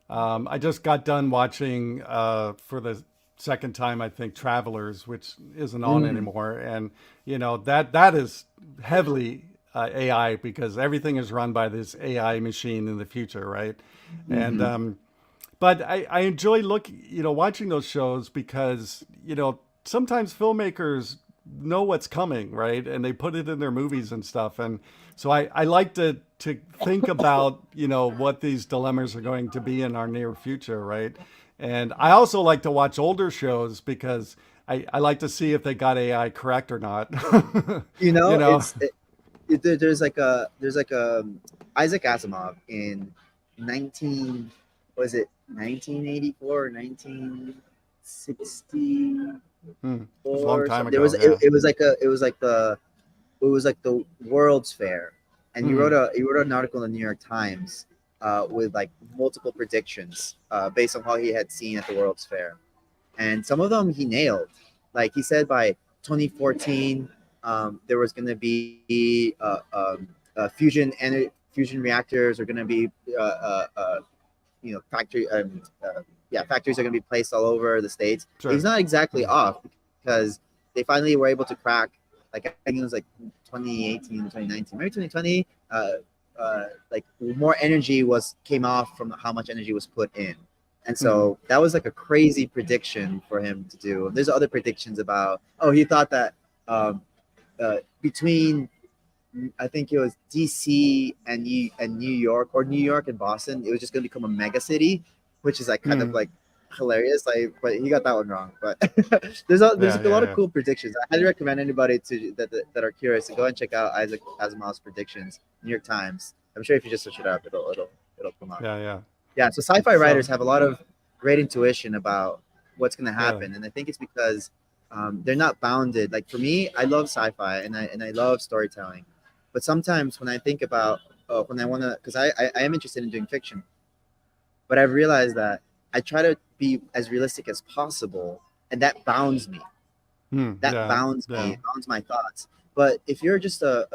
[SPEAKER 1] I just got done watching for the second time, I think, Travelers, which isn't on
[SPEAKER 3] Mm,
[SPEAKER 1] anymore, and that is heavily AI because everything is run by this AI machine in the future, right? And
[SPEAKER 3] mhm.
[SPEAKER 1] but I enjoy watching those shows because sometimes filmmakers know what's coming, right? And they put it in their movies and stuff. And so I like to think about, what these dilemmas are going to be in our near future, right? And I also like to watch older shows because I like to see if they got AI correct or not.
[SPEAKER 3] You
[SPEAKER 1] you
[SPEAKER 3] know,
[SPEAKER 1] know?
[SPEAKER 3] there's like a Isaac Asimov in 19 was it 1984 or 1964
[SPEAKER 1] Hmm. It was a long
[SPEAKER 3] or
[SPEAKER 1] time
[SPEAKER 3] something. There was
[SPEAKER 1] ago. Yeah.
[SPEAKER 3] it was like the World's Fair, and
[SPEAKER 1] Hmm.
[SPEAKER 3] he wrote an article in the New York Times with like multiple predictions based on what he had seen at the World's Fair, and some of them he nailed. Like he said by 2014, there was going to be fusion reactors are going to be factory factories are going to be placed all over the states. He's
[SPEAKER 1] Sure.
[SPEAKER 3] not exactly
[SPEAKER 1] Hmm.
[SPEAKER 3] off because they finally were able to crack, like I think it was like 2018, 2019, maybe 2020. Like more energy came off from how much energy was put in, and
[SPEAKER 1] Hmm.
[SPEAKER 3] so that was like a crazy prediction for him to do. There's other predictions about he thought that between I think it was DC and New York, or New York and Boston, it was just going to become a mega city, which is like kind of
[SPEAKER 1] Hmm.
[SPEAKER 3] like hilarious. Like, but he got that one wrong. But there's
[SPEAKER 1] Yeah.
[SPEAKER 3] like a
[SPEAKER 1] Yeah.
[SPEAKER 3] lot of
[SPEAKER 1] Yeah.
[SPEAKER 3] cool predictions. I highly recommend anybody that are curious to go and check out Isaac Asimov's predictions. New York Times. I'm sure if you just search it up, it'll come up.
[SPEAKER 1] Yeah. Yeah.
[SPEAKER 3] Yeah. So sci-fi writers
[SPEAKER 1] So
[SPEAKER 3] have a lot of great intuition about what's going to
[SPEAKER 1] yeah.
[SPEAKER 3] happen, and I think it's because they're not bounded. Like for me, I love sci-fi and I love storytelling, but sometimes when I think about when I want to, because I am interested in doing fiction, but I've realized that I try to be as realistic as possible, and that bounds me.
[SPEAKER 1] Hmm.
[SPEAKER 3] That
[SPEAKER 1] Yeah.
[SPEAKER 3] bounds me.
[SPEAKER 1] Yeah.
[SPEAKER 3] It bounds my thoughts. But if you're just a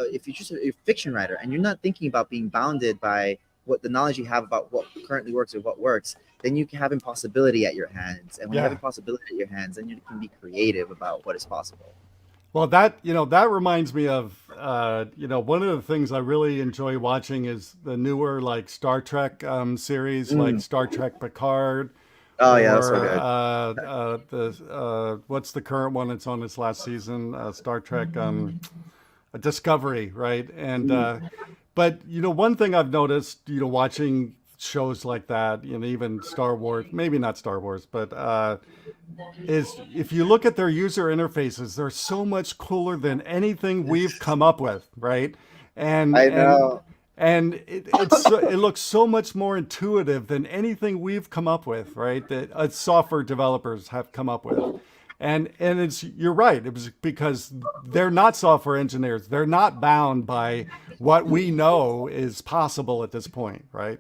[SPEAKER 3] fiction writer and you're not thinking about being bounded by what the knowledge you have about what currently works or what works, then you can have impossibility at your hands. And when you have
[SPEAKER 1] Yeah.
[SPEAKER 3] impossibility at your hands, then you can be creative about what is possible.
[SPEAKER 1] Well, that reminds me of one of the things I really enjoy watching is the newer like Star Trek series, like
[SPEAKER 3] Mm.
[SPEAKER 1] Star Trek Picard,
[SPEAKER 3] Oh yeah, that's so
[SPEAKER 1] or
[SPEAKER 3] good.
[SPEAKER 1] the what's the current one that's on its last season, Star Trek Discovery, right? And
[SPEAKER 3] Mm.
[SPEAKER 1] but one thing I've noticed, watching shows like that, even Star Wars, maybe not Star Wars, but is if you look at their user interfaces, they're so much cooler than anything we've come up with, right? And
[SPEAKER 3] I
[SPEAKER 1] and
[SPEAKER 3] know.
[SPEAKER 1] and it looks so much more intuitive than anything we've come up with, right? That software developers have come up with. And it's, you're right. It was because they're not software engineers. They're not bound by what we know is possible at this point, right?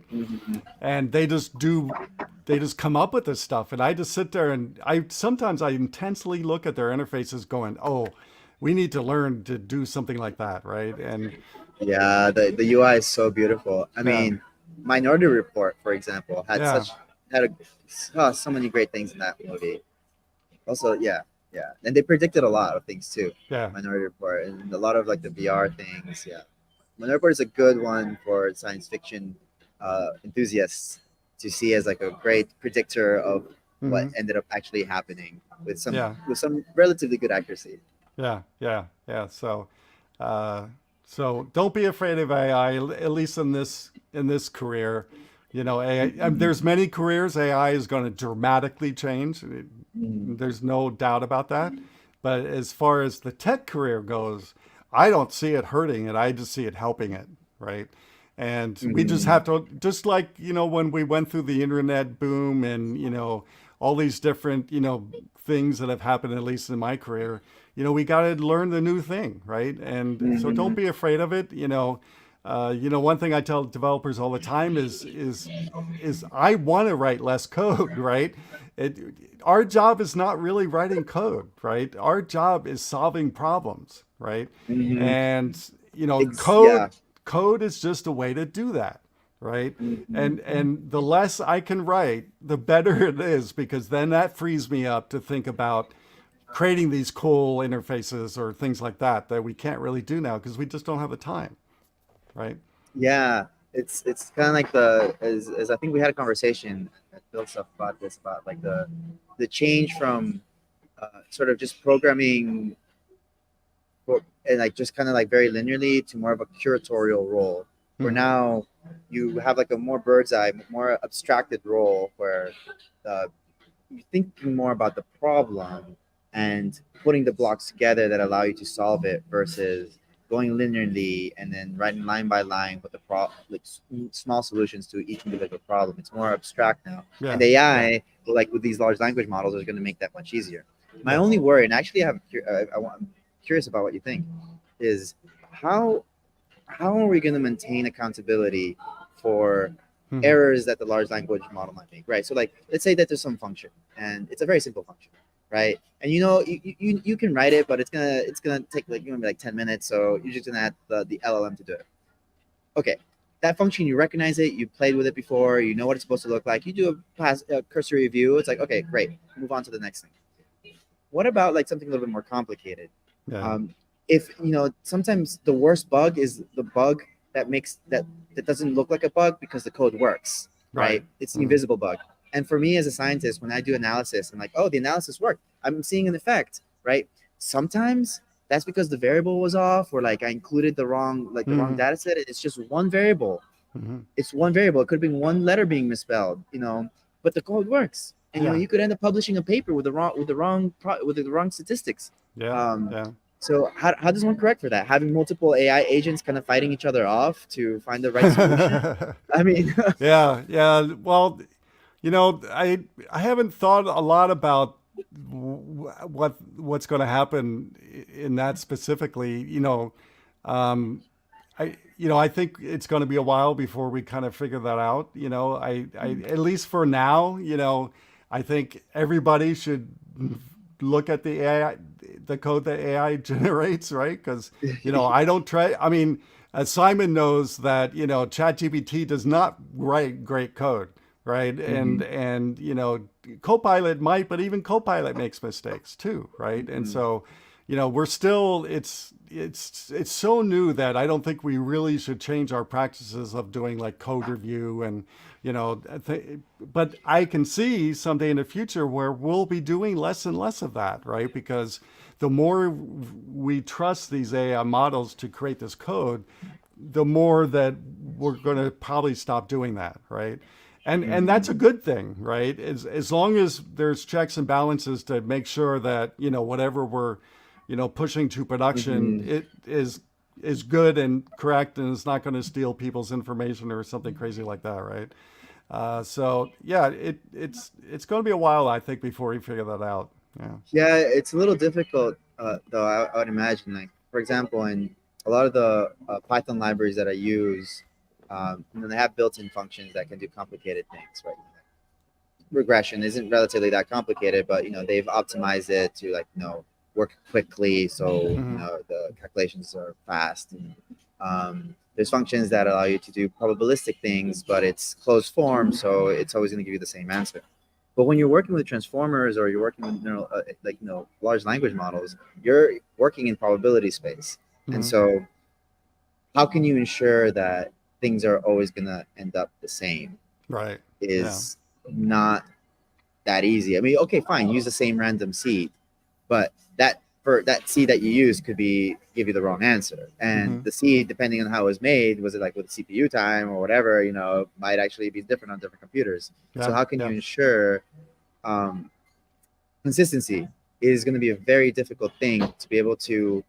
[SPEAKER 1] And they just come up with this stuff. And I just sit there and sometimes I intensely look at their interfaces going, oh, we need to learn to do something like that, right? And
[SPEAKER 3] Yeah, the UI is so beautiful. I
[SPEAKER 1] Yeah.
[SPEAKER 3] mean, Minority Report, for example,
[SPEAKER 1] Yeah.
[SPEAKER 3] so many great things in that movie. Also, yeah, and they predicted a lot of things too.
[SPEAKER 1] yeah,
[SPEAKER 3] Minority Report and a lot of like the VR things. Yeah, Minority Report is a good one for science fiction enthusiasts to see as like a great predictor of what
[SPEAKER 1] Mhm.
[SPEAKER 3] ended up actually happening
[SPEAKER 1] Yeah.
[SPEAKER 3] with some relatively good accuracy.
[SPEAKER 1] Yeah. So don't be afraid of AI, at least in this career. You know, AI, there's many careers AI is going to dramatically change. There's no doubt about that. But as far as the tech career goes, I don't see it hurting it. I just see it helping it, right? And we just have to, just like, when we went through the internet boom and, all these different, things that have happened, at least in my career, we got to learn the new thing, right? And so don't be afraid of it. One thing I tell developers all the time is I want to write less code, right? Our job is not really writing code, right? Our job is solving problems, right? And
[SPEAKER 3] Yeah.
[SPEAKER 1] code is just a way to do that, right? And the less I can write, the better it is, because then that frees me up to think about creating these cool interfaces or things like that we can't really do now because we just don't have the time, right?
[SPEAKER 3] Yeah, it's kind of like as I think we had a conversation at Build Stuff about this, about like the change from sort of just programming and like just kind of like very linearly to more of a curatorial role, where now you have like a more bird's eye, more abstracted role where you're thinking more about the problem and putting the blocks together that allow you to solve it versus going linearly and then writing line by line with small solutions to each individual problem. It's more abstract now.
[SPEAKER 1] Yeah.
[SPEAKER 3] And AI, like with these large language models, is going to make that much easier. My only worry, and actually I'm curious about what you think, is how are we going to maintain accountability for errors that the large language model might make, right? So like, let's say that there's some function and it's a very simple function, right? And you can write it, but it's gonna take like 10 minutes. So you're just gonna add the LLM to do it. Okay, that function, you recognize it, you played with it before, you know what it's supposed to look like. You do a cursory review. It's like, okay, great, move on to the next thing. What about like something a little bit more complicated?
[SPEAKER 1] Yeah.
[SPEAKER 3] If sometimes the worst bug is the bug that makes that doesn't look like a bug because the code works, right? It's an invisible bug. And for me as a scientist, when I do analysis, I'm like, oh, the analysis worked, I'm seeing an effect, right? Sometimes that's because the variable was off, or like I included the wrong wrong data set. It's just one variable. It's one variable. It could have been one letter being misspelled, but the code works. And you could end up publishing a paper with the wrong statistics. So how does one correct for that? Having multiple AI agents kind of fighting each other off to find the right solution? I mean,
[SPEAKER 1] yeah. Well, I haven't thought a lot about what's going to happen in that specifically. I think it's going to be a while before we kind of figure that out. I at least for now, I think everybody should look at the AI, the code that AI generates, right? Because, I don't try. I mean, Simon knows that, ChatGPT does not write great code, right? And Copilot might, but even Copilot makes mistakes too, right? And so, we're still, it's so new that I don't think we really should change our practices of doing like code review and, but I can see someday in the future where we'll be doing less and less of that, right? Because the more we trust these AI models to create this code, the more that we're going to probably stop doing that, right? And that's a good thing, right? As long as there's checks and balances to make sure that, whatever we're, pushing to production, it is good and correct, and it's not going to steal people's information or something crazy like that, right? So yeah, it's going to be a while, I think, before we figure that out.
[SPEAKER 3] Yeah, it's a little difficult, though. I would imagine, like for example, in a lot of the Python libraries that I use, they have built-in functions that can do complicated things, right? Regression isn't relatively that complicated, but they've optimized it to work quickly, so
[SPEAKER 1] Hmm.
[SPEAKER 3] the calculations are fast. And, there's functions that allow you to do probabilistic things, but it's closed form, so it's always going to give you the same answer. But when you're working with transformers or you're working with large language models, you're working in probability space, and
[SPEAKER 1] Hmm.
[SPEAKER 3] so how can you ensure that things are always going to end up the same?
[SPEAKER 1] Right. Yeah.
[SPEAKER 3] Is not that easy. I mean, okay, fine, use the same random seed, but that seed that you use could give you the wrong answer. And
[SPEAKER 1] Hmm.
[SPEAKER 3] the seed, depending on how it was made, was it like with CPU time or whatever, might actually be different on different computers. So
[SPEAKER 1] Yeah.
[SPEAKER 3] how can you
[SPEAKER 1] Yeah.
[SPEAKER 3] ensure um, consistency? Is going to be a very difficult thing to be able to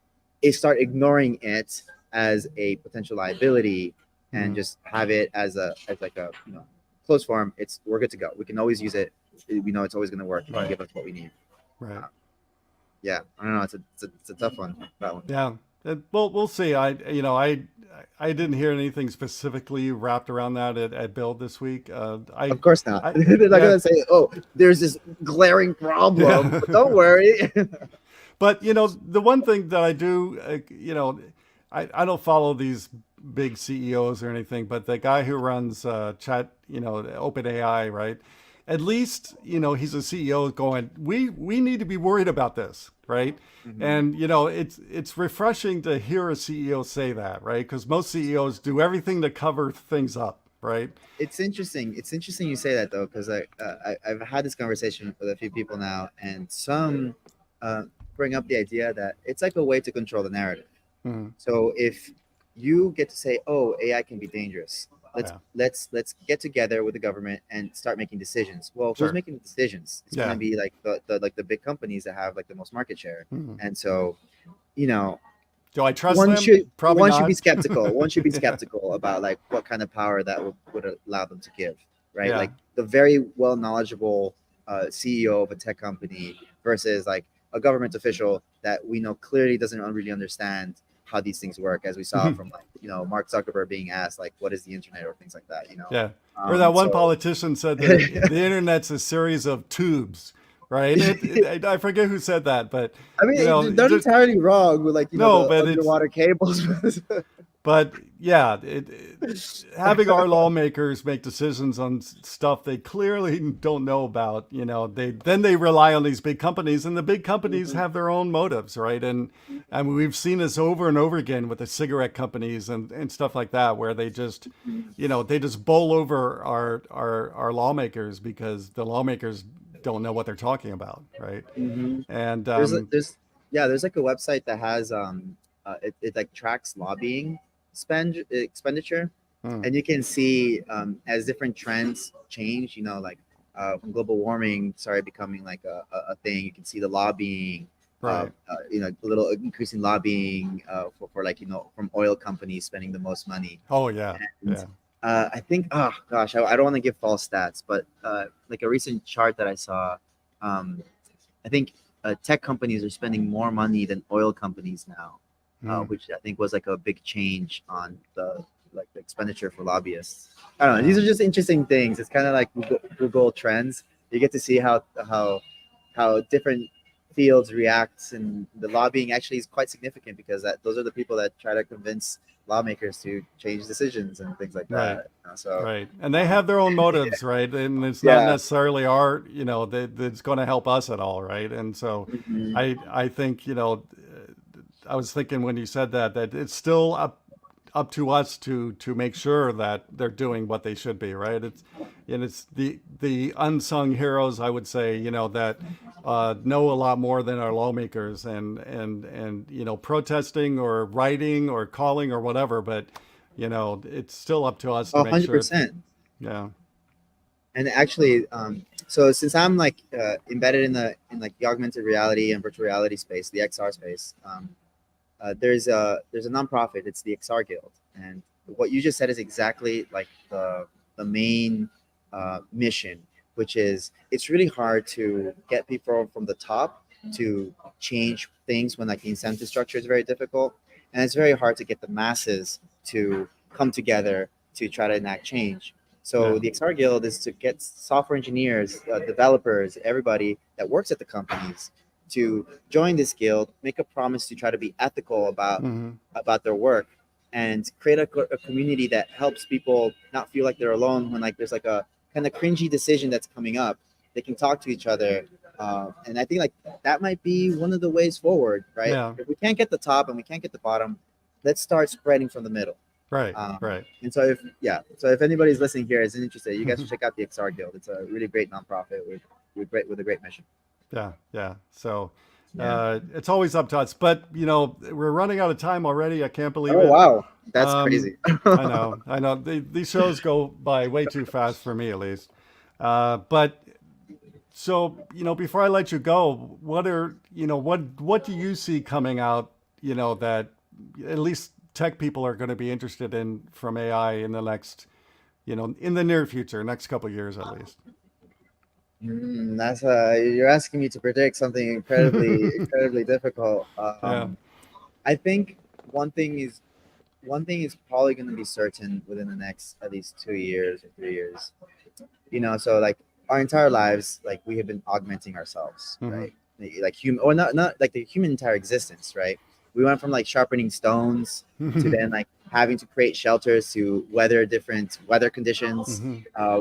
[SPEAKER 3] start ignoring it as a potential liability and
[SPEAKER 1] Hmm.
[SPEAKER 3] just have it as like a closed form. We're good to go. We can always use it. We know it's always going to work and
[SPEAKER 1] Right.
[SPEAKER 3] give us what we need.
[SPEAKER 1] Right.
[SPEAKER 3] Yeah, I don't know. It's a tough one, that one.
[SPEAKER 1] Yeah. We'll see. I didn't hear anything specifically wrapped around that at Build this week.
[SPEAKER 3] Of course not.
[SPEAKER 1] I
[SPEAKER 3] They're not
[SPEAKER 1] yeah.
[SPEAKER 3] gonna say, "Oh, there's this glaring problem," but don't
[SPEAKER 1] Yeah.
[SPEAKER 3] worry.
[SPEAKER 1] But the one thing that I do, I don't follow these big CEOs or anything, but the guy who runs Chat, OpenAI, right? At least he's a CEO going, we need to be worried about this, right?
[SPEAKER 3] Mhm.
[SPEAKER 1] And it's refreshing to hear a CEO say that, right? Because most CEOs do everything to cover things up, right?
[SPEAKER 3] It's interesting. It's interesting you say that though, because I've had this conversation with a few people now, and some uh, bring up the idea that it's like a way to control the narrative.
[SPEAKER 1] Hmm.
[SPEAKER 3] So if you get to say, "Oh, AI can be dangerous," let's
[SPEAKER 1] Yeah,
[SPEAKER 3] let's get together with the government and start making decisions. Well, who's
[SPEAKER 1] sure.
[SPEAKER 3] making the decisions? It's going to
[SPEAKER 1] Yeah.
[SPEAKER 3] be like the big companies that have like the most market share,
[SPEAKER 1] Hmm.
[SPEAKER 3] and so you know
[SPEAKER 1] Do I trust
[SPEAKER 3] one
[SPEAKER 1] them?
[SPEAKER 3] should
[SPEAKER 1] Probably
[SPEAKER 3] one should be
[SPEAKER 1] not.
[SPEAKER 3] skeptical. One should be
[SPEAKER 1] Yeah.
[SPEAKER 3] skeptical about like what kind of power that would allow them to give, right?
[SPEAKER 1] Yeah.
[SPEAKER 3] Like the very well knowledgeable CEO of a tech company versus like a government official that we know clearly doesn't really understand how these things work, as we saw from like Mark Zuckerberg being asked like what is the internet or things like that.
[SPEAKER 1] Yeah. Or that one
[SPEAKER 3] So
[SPEAKER 1] politician said the internet's a series of tubes, right? I forget who said that, but
[SPEAKER 3] I mean, they're not
[SPEAKER 1] just
[SPEAKER 3] entirely wrong with like
[SPEAKER 1] no,
[SPEAKER 3] the
[SPEAKER 1] but
[SPEAKER 3] underwater cables.
[SPEAKER 1] but yeah, having our lawmakers make decisions on stuff they clearly don't know about, they rely on these big companies, and the big companies
[SPEAKER 3] Mhm.
[SPEAKER 1] have their own motives, right? And we've seen this over and over again with the cigarette companies and stuff like that, where they just, they just bowl over our lawmakers because the lawmakers don't know what they're talking about, right?
[SPEAKER 3] Mhm.
[SPEAKER 1] And
[SPEAKER 3] There's yeah, there's like a website that has it like tracks lobbying expenditure,
[SPEAKER 1] hmm,
[SPEAKER 3] and you can see as different trends change, like when global warming started becoming like a thing, you can see the lobbying,
[SPEAKER 1] right,
[SPEAKER 3] a little increasing lobbying for like from oil companies spending the most money.
[SPEAKER 1] oh yeah,
[SPEAKER 3] And
[SPEAKER 1] yeah,
[SPEAKER 3] I think, oh gosh, I don't want to give false stats, but like a recent chart that I saw, um, I think tech companies are spending more money than oil companies now,
[SPEAKER 1] hmm,
[SPEAKER 3] which I think was like a big change on the expenditure for lobbyists. I don't know.
[SPEAKER 1] yeah.
[SPEAKER 3] These are just interesting things. It's kind of like Google Trends. You get to see how different fields react, and the lobbying actually is quite significant because those are the people that try to convince lawmakers to change decisions and things like
[SPEAKER 1] Right.
[SPEAKER 3] that. So
[SPEAKER 1] Right. And they have their own motives, right? And it's not
[SPEAKER 3] yeah.
[SPEAKER 1] necessarily art, that's going to help us at all, right? And so
[SPEAKER 3] Mhm.
[SPEAKER 1] I think, I was thinking when you said that it's still up to us to make sure that they're doing what they should be, right? It's the unsung heroes, I would say, that know a lot more than our lawmakers and protesting or writing or calling or whatever, but it's still up to us to make sure it's
[SPEAKER 3] 100%.
[SPEAKER 1] yeah.
[SPEAKER 3] And actually, so since I'm like embedded in like the augmented reality and virtual reality space, the XR space, there's a nonprofit. It's the XR Guild, and what you just said is exactly like the main mission which is it's really hard to get people from the top to change things when like the incentive structure is very difficult, and it's very hard to get the masses to come together to try to enact change. So
[SPEAKER 1] Yeah.
[SPEAKER 3] the XR Guild is to get software engineers, developers, everybody that works at the companies to join this guild, make a promise to try to be ethical about their work, and create a community that helps people not feel like they're alone when like there's like a kind of cringy decision that's coming up. They can talk to each other, and I think like that might be one of the ways forward, right?
[SPEAKER 1] Yeah.
[SPEAKER 3] If we can't get the top and we can't get the bottom, let's start spreading from the middle.
[SPEAKER 1] Right. Right.
[SPEAKER 3] And so if anybody's listening here is interested, you guys should check out the XR Guild. It's a really great nonprofit with a great mission.
[SPEAKER 1] Yeah. Yeah. So it's always up to us, but we're running out of time already. I can't believe it.
[SPEAKER 3] Oh wow, that's crazy.
[SPEAKER 1] I know. These shows go by way too fast for me, at least. But so before I let you go, what do you see coming out? That at least tech people are going to be interested in from AI in the next, in the near future, next couple of years at least.
[SPEAKER 3] That's you're asking me to predict something incredibly difficult. I think one thing is probably going to be certain within the next at least 2 years or 3 years. So like our entire lives, like we have been augmenting ourselves, right? Like human, or not like the human entire existence, right? We went from like sharpening stones to then like having to create shelters to weather different weather conditions.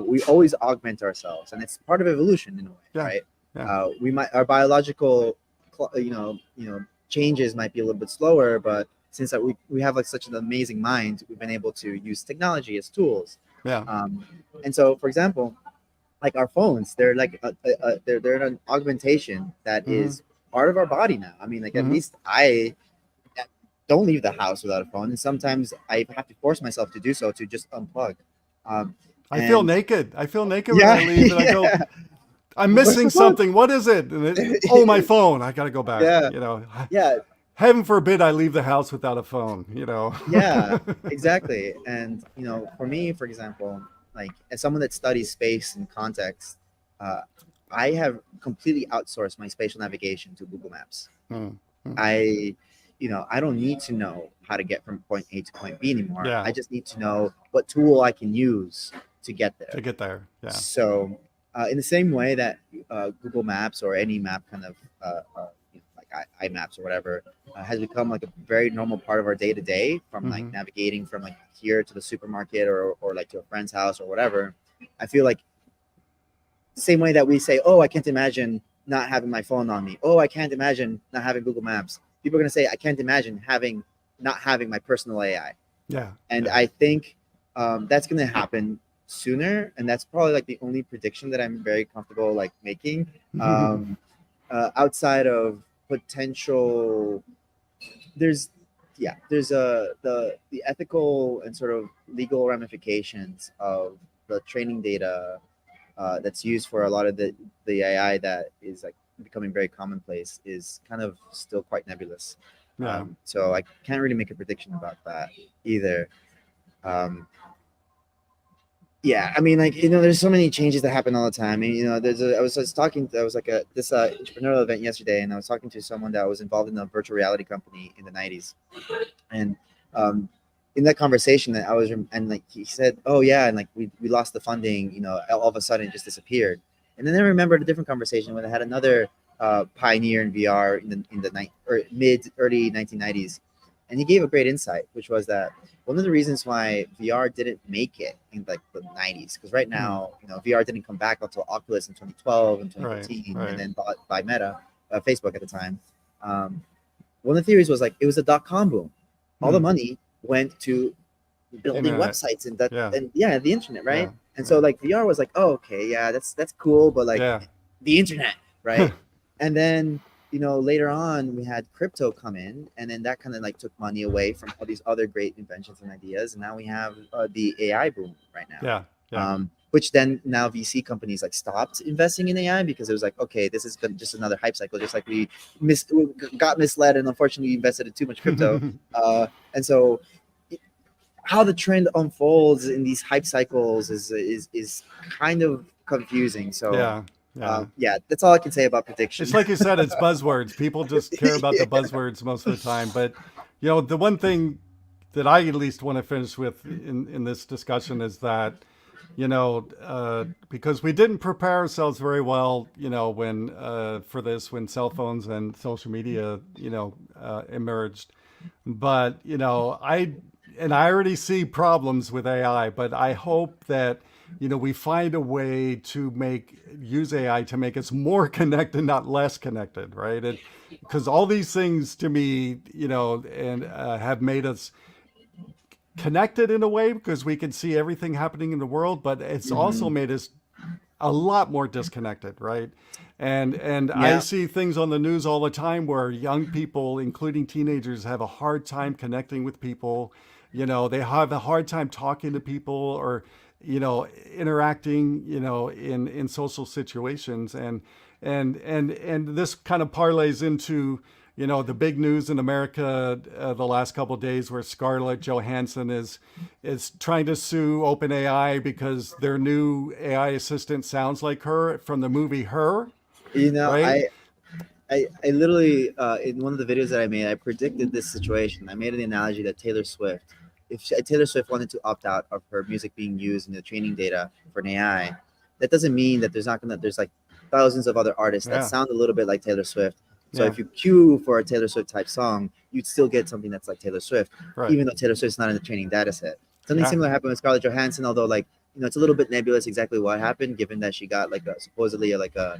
[SPEAKER 3] We always augment ourselves, and it's part of evolution in a way, right? Yeah. Our biological, changes might be a little bit slower, but since we have like such an amazing mind, we've been able to use technology as tools. And so, for example, like our phones, they're like they're an augmentation that is part of our body now. I mean, like at least I don't leave the house without a phone, and sometimes I have to force myself to do so to just unplug.
[SPEAKER 1] I feel naked. When I leave, and I go, I'm missing something. What is it? And my phone. I got to go back. Heaven forbid I leave the house without a phone.
[SPEAKER 3] Yeah, exactly. And for me, for example, like as someone that studies space and context, I have completely outsourced my spatial navigation to Google Maps. I don't need to know how to get from point A to point B anymore. I just need to know what tool I can use to get there.
[SPEAKER 1] Yeah.
[SPEAKER 3] So in the same way that Google Maps or any map kind of like iMaps or whatever has become like a very normal part of our day to day, from like navigating from like here to the supermarket or like to a friend's house or whatever. I feel like the same way that we say, oh, I can't imagine not having my phone on me. Oh, I can't imagine not having Google Maps. People are going to say, I can't imagine not having my personal AI. And I think that's going to happen sooner. And that's probably like the only prediction that I'm very comfortable like making outside of potential. There's the ethical and sort of legal ramifications of the training data that's used for a lot of the AI that is like becoming very commonplace is kind of still quite nebulous. So I can't really make a prediction about that either. I mean, like, there's so many changes that happen all the time. I mean, I was like at this entrepreneurial event yesterday, and I was talking to someone that was involved in a virtual reality company in the 90s. And in that conversation that like he said, oh yeah, and like we lost the funding, all of a sudden it just disappeared. And then I remembered a different conversation when I had another pioneer in VR in the early 1990s, and he gave a great insight, which was that one of the reasons why VR didn't make it in like the 90s, because right now, VR didn't come back until Oculus in 2012 and 2015, and then bought by Meta, Facebook at the time. One of the theories was like it was a .com boom. All the money went to building websites and the internet, right? And so like VR was like, oh, okay, that's cool, but like the internet, right? And then later on we had crypto come in, and then that kind of like took money away from all these other great inventions and ideas, and now we have the AI boom right now. Which then now VC companies like stopped investing in AI because it was like, okay, this is just another hype cycle, just like we got misled and unfortunately invested in too much crypto. And so how the trend unfolds in these hype cycles is kind of confusing. So
[SPEAKER 1] yeah.
[SPEAKER 3] that's all I can say about prediction.
[SPEAKER 1] It's like you said, it's buzzwords. People just care about the buzzwords most of the time. But, the one thing that I at least want to finish with in this discussion is that, because we didn't prepare ourselves very well, when when cell phones and social media, emerged. But, I already see problems with AI, but I hope that, we find a way to use AI to make us more connected, not less connected, right? Because all these things to me, have made us connected in a way because we can see everything happening in the world, but it's also made us a lot more disconnected, right? And I see things on the news all the time where young people, including teenagers, have a hard time connecting with people. They have a hard time talking to people or, interacting, in social situations. And this kind of parlays into, the big news in America the last couple of days where Scarlett Johansson is trying to sue OpenAI because their new AI assistant sounds like her from the movie Her. Right?
[SPEAKER 3] I literally in one of the videos that I made, I predicted this situation. I made an analogy that Taylor Swift, if Taylor Swift wanted to opt out of her music being used in the training data for an AI, that doesn't mean that there's like thousands of other artists that sound a little bit like Taylor Swift. So if you queue for a Taylor Swift type song, you'd still get something that's like Taylor Swift, even though Taylor Swift's not in the training data set. Something similar happened with Scarlett Johansson, although it's a little bit nebulous exactly what happened, given that she got supposedly a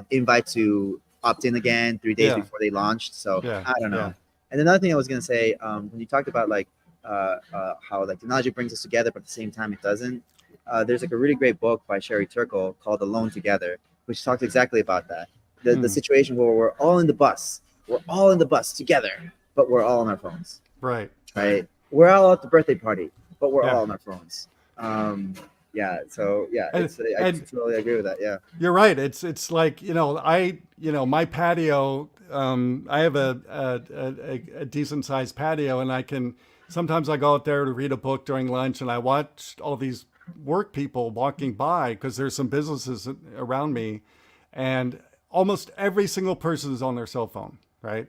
[SPEAKER 3] invite to opt in again 3 days before they launched. So I don't know. And another thing I was gonna say, when you talked about how technology brings us together, but at the same time it doesn't. There's a really great book by Sherry Turkle called Alone Together, which talks exactly about that. The situation where we're all in the bus together, but we're all on our phones.
[SPEAKER 1] Right.
[SPEAKER 3] We're all at the birthday party, but we're all on our phones. I totally agree with that. Yeah.
[SPEAKER 1] You're right. It's like, my patio, I have a decent sized patio, and sometimes I go out there to read a book during lunch, and I watch all these work people walking by because there's some businesses around me, and almost every single person is on their cell phone, right?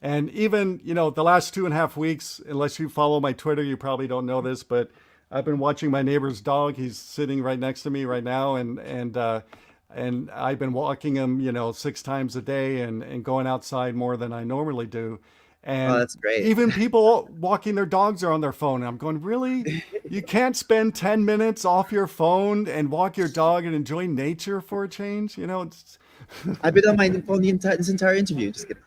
[SPEAKER 1] And even, the last 2.5 weeks, unless you follow my Twitter, you probably don't know this, but I've been watching my neighbor's dog. He's sitting right next to me right now, and I've been walking him, 6 times a day and going outside more than I normally do. And
[SPEAKER 3] that's great.
[SPEAKER 1] Even people walking their dogs are on their phone. And I'm going, really? You can't spend 10 minutes off your phone and walk your dog and enjoy nature for a change?
[SPEAKER 3] I've been on my phone this entire interview. Just kidding.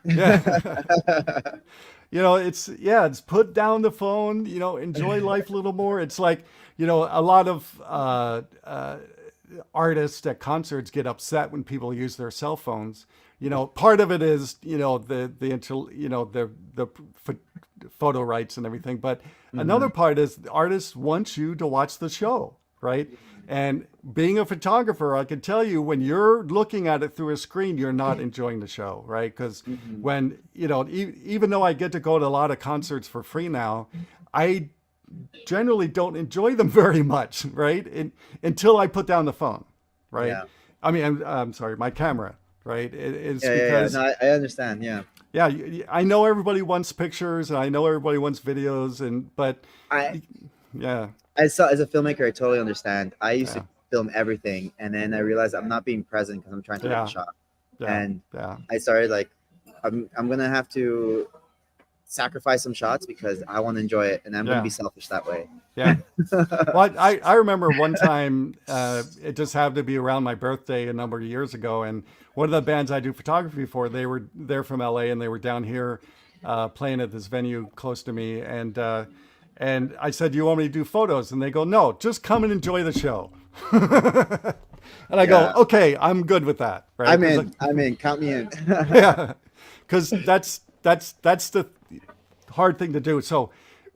[SPEAKER 1] It's put down the phone, enjoy life a little more. It's like, a lot of artists at concerts get upset when people use their cell phones. Part of it is, the photo rights and everything. But another part is the artists want you to watch the show, right? And being a photographer, I can tell you when you're looking at it through a screen, you're not enjoying the show, right? Because when, even though I get to go to a lot of concerts for free now, I generally don't enjoy them very much, right? Until I put down the phone, right? Yeah. I mean, I'm sorry, my camera, right? Because
[SPEAKER 3] No, I understand. Yeah.
[SPEAKER 1] Yeah, I know everybody wants pictures, and I know everybody wants videos, but
[SPEAKER 3] as a filmmaker, I totally understand. I used to film everything, and then I realized I'm not being present because I'm trying to get a shot. And I started I'm gonna have to sacrifice some shots because I want to enjoy it, and I'm gonna be selfish that way.
[SPEAKER 1] Yeah. Well, I remember one time it just happened to be around my birthday a number of years ago, and one of the bands I do photography for, they're from LA, and they were down here playing at this venue close to me, and I said, "Do you want me to do photos?" And they go, "No, just come and enjoy the show." And I go, "Okay, I'm good with that." Right?
[SPEAKER 3] I'm in. Count me in.
[SPEAKER 1] Yeah, because that's the hard thing to do. So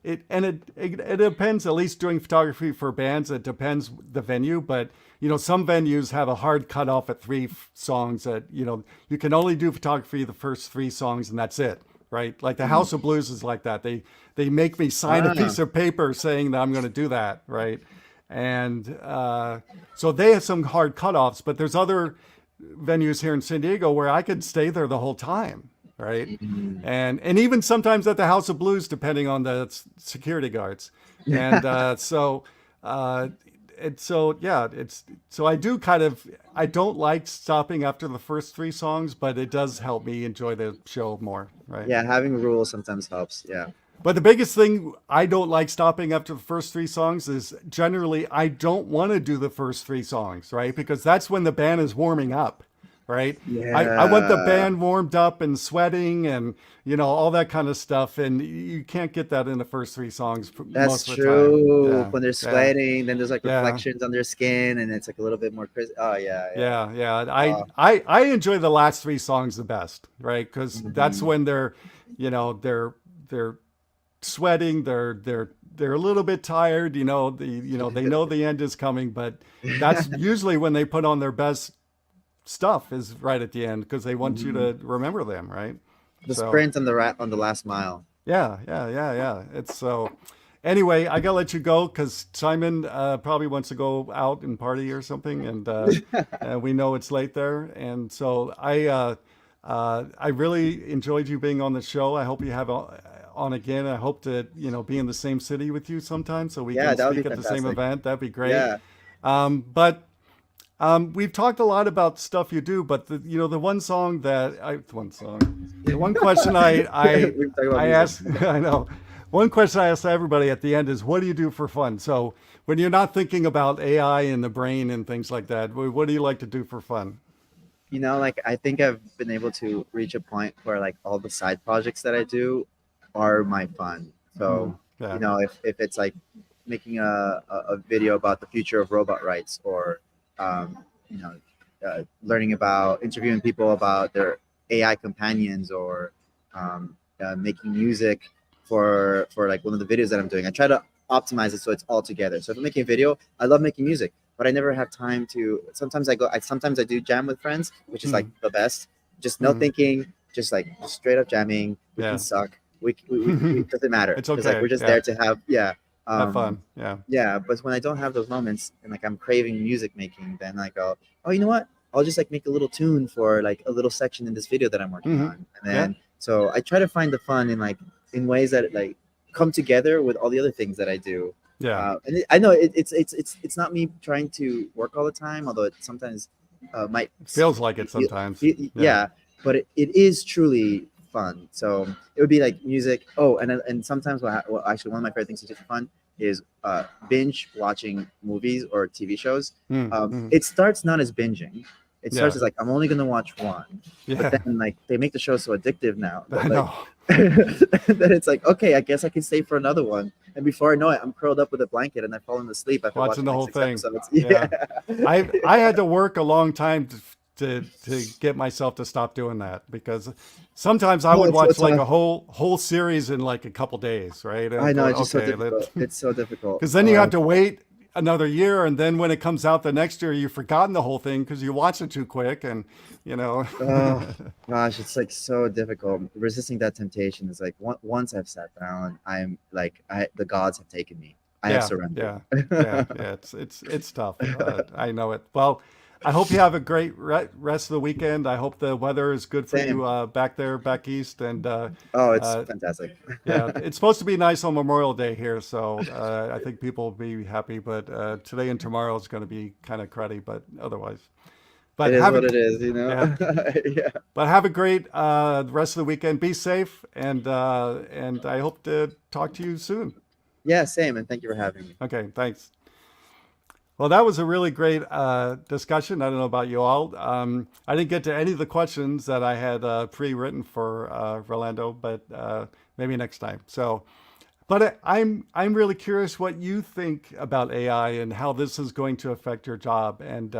[SPEAKER 1] it depends. At least doing photography for bands, it depends the venue. But some venues have a hard cutoff at 3 songs. That you can only do photography the first 3 songs, and that's it. right? Like the House of Blues is like that. They make me sign a piece of paper saying that I'm going to do that, right? And so they have some hard cutoffs, but there's other venues here in San Diego where I could stay there the whole time, right? And even sometimes at the House of Blues, depending on the security guards. And so I do I don't like stopping after the first three songs, but it does help me enjoy the show more, right?
[SPEAKER 3] Yeah, having rules sometimes helps. Yeah.
[SPEAKER 1] But the biggest thing I don't like stopping after the first three songs is generally I don't want to do the first three songs, right? Because that's when the band is warming up, right?
[SPEAKER 3] Yeah.
[SPEAKER 1] I want the band warmed up and sweating and, all that kind of stuff. And you can't get that in the first three songs
[SPEAKER 3] That's
[SPEAKER 1] most of the
[SPEAKER 3] true.
[SPEAKER 1] time. Yeah,
[SPEAKER 3] when they're
[SPEAKER 1] yeah.
[SPEAKER 3] sweating, then there's like
[SPEAKER 1] Yeah.
[SPEAKER 3] reflections on their skin, and it's like a little bit more crisp. Oh yeah.
[SPEAKER 1] Yeah. I enjoy the last three songs the best, right? Because that's when they're sweating, they're a little bit tired, they know the end is coming, but that's usually when they put on their best stuff is right at the end because they want you to remember them, right?
[SPEAKER 3] The sprint on the last mile.
[SPEAKER 1] Yeah. It's so. Anyway, I gotta let you go because Simon probably wants to go out and party or something, and we know it's late there. And so I really enjoyed you being on the show. I hope you have on again. I hope to be in the same city with you sometime so we can
[SPEAKER 3] that would
[SPEAKER 1] speak
[SPEAKER 3] be
[SPEAKER 1] at the same
[SPEAKER 3] fantastic.
[SPEAKER 1] event. That'd be great.
[SPEAKER 3] Yeah.
[SPEAKER 1] But we've talked a lot about stuff you do, but the one question I
[SPEAKER 3] We can talk about
[SPEAKER 1] I
[SPEAKER 3] music.
[SPEAKER 1] ask, I know. One question I ask everybody at the end is, what do you do for fun? So when you're not thinking about AI and the brain and things like that, what do you like to do for fun?
[SPEAKER 3] I think I've been able to reach a point where like all the side projects that I do are my fun. So,
[SPEAKER 1] Yeah.
[SPEAKER 3] if it's like making a video about the future of robot rights or, learning about interviewing people about their AI companions or making music for like one of the videos that I'm doing, I try to optimize it so it's all together. So if I'm making a video, I love making music, but I never have time to. Sometimes I do jam with friends, which is like the best. Just no thinking, just straight up jamming. We
[SPEAKER 1] Yeah.
[SPEAKER 3] can suck. It doesn't matter.
[SPEAKER 1] It's
[SPEAKER 3] 'Cause,
[SPEAKER 1] okay.
[SPEAKER 3] we're just
[SPEAKER 1] Yeah.
[SPEAKER 3] there to have
[SPEAKER 1] Have fun. Yeah.
[SPEAKER 3] yeah. But when I don't have those moments and like I'm craving music making, then I go, oh, you know what? I'll just like make a little tune for like a little section in this video that I'm working on, and then so I try to find the fun in ways that like come together with all the other things that I do.
[SPEAKER 1] Yeah.
[SPEAKER 3] I know it's not me trying to work all the time, although it sometimes might
[SPEAKER 1] Feels like it sometimes.
[SPEAKER 3] yeah, but it is truly fun. So it would be like music. Oh, and sometimes actually one of my favorite things to do for fun is binge watching movies or TV shows. It starts not as binging. It starts as like I'm only gonna watch one, but then like they make the show so addictive now.
[SPEAKER 1] I know.
[SPEAKER 3] Then it's like, okay, I guess I can stay for another one. And before I know it, I'm curled up with a blanket and I've fallen asleep after
[SPEAKER 1] Watching the
[SPEAKER 3] like
[SPEAKER 1] whole
[SPEAKER 3] 6
[SPEAKER 1] thing.
[SPEAKER 3] episodes.
[SPEAKER 1] Yeah. I had to work a long time to get myself to stop doing that because sometimes I would watch like a whole series in like a couple days, right?
[SPEAKER 3] I know, it's just so difficult. It's so difficult.
[SPEAKER 1] Because then you have to wait another year, and then when it comes out the next year, you've forgotten the whole thing because you watched it too quick, and
[SPEAKER 3] Oh gosh, it's like so difficult. Resisting that temptation is like once I've sat down, I'm like the gods have taken me. I have surrendered.
[SPEAKER 1] Yeah. It's tough. I know it. Well, I hope you have a great rest of the weekend. I hope the weather is good for you back there, back east. And
[SPEAKER 3] it's fantastic.
[SPEAKER 1] Yeah, it's supposed to be nice on Memorial Day here, so I think people will be happy. But today and tomorrow is going to be kind of cruddy, but otherwise. But
[SPEAKER 3] it is what it is,
[SPEAKER 1] Yeah.
[SPEAKER 3] Yeah.
[SPEAKER 1] But have a great rest of the weekend. Be safe, and I hope to talk to you soon.
[SPEAKER 3] Yeah, same. And thank you for having me.
[SPEAKER 1] Okay, thanks. Well, that was a really great discussion. I don't know about you all. I didn't get to any of the questions that I had pre-written for Rolando, but maybe next time. So, but I'm really curious what you think about AI and how this is going to affect your job and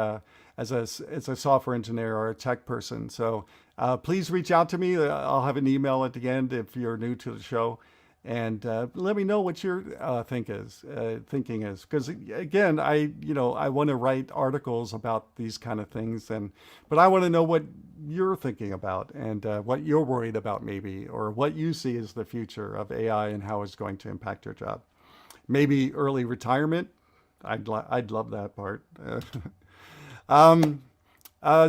[SPEAKER 1] as a software engineer or a tech person. So please reach out to me. I'll have an email at the end if you're new to the show. And let me know what your thinking is, because again, I want to write articles about these kind of things, but I want to know what you're thinking about and what you're worried about, maybe, or what you see as the future of AI and how it's going to impact your job. Maybe early retirement. I'd love that part.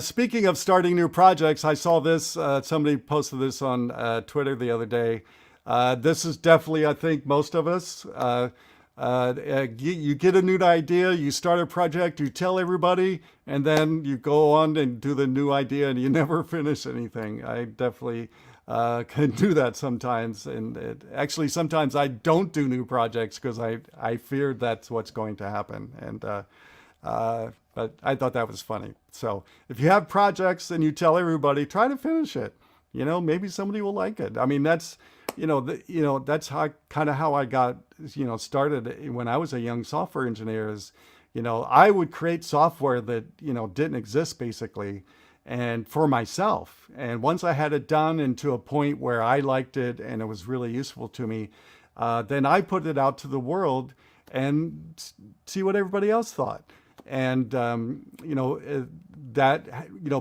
[SPEAKER 1] Speaking of starting new projects, I saw this. Somebody posted this on Twitter the other day. This is definitely, I think, most of us. You get a new idea, you start a project, you tell everybody, and then you go on and do the new idea, and you never finish anything. I definitely can do that sometimes, and actually sometimes I don't do new projects because I fear that's what's going to happen. But I thought that was funny. So if you have projects and you tell everybody, try to finish it. Maybe somebody will like it. I mean, that's that's how I got started when I was a young software engineer. Is I would create software that didn't exist, basically, and for myself. And once I had it done and to a point where I liked it and it was really useful to me, then I put it out to the world and see what everybody else thought. And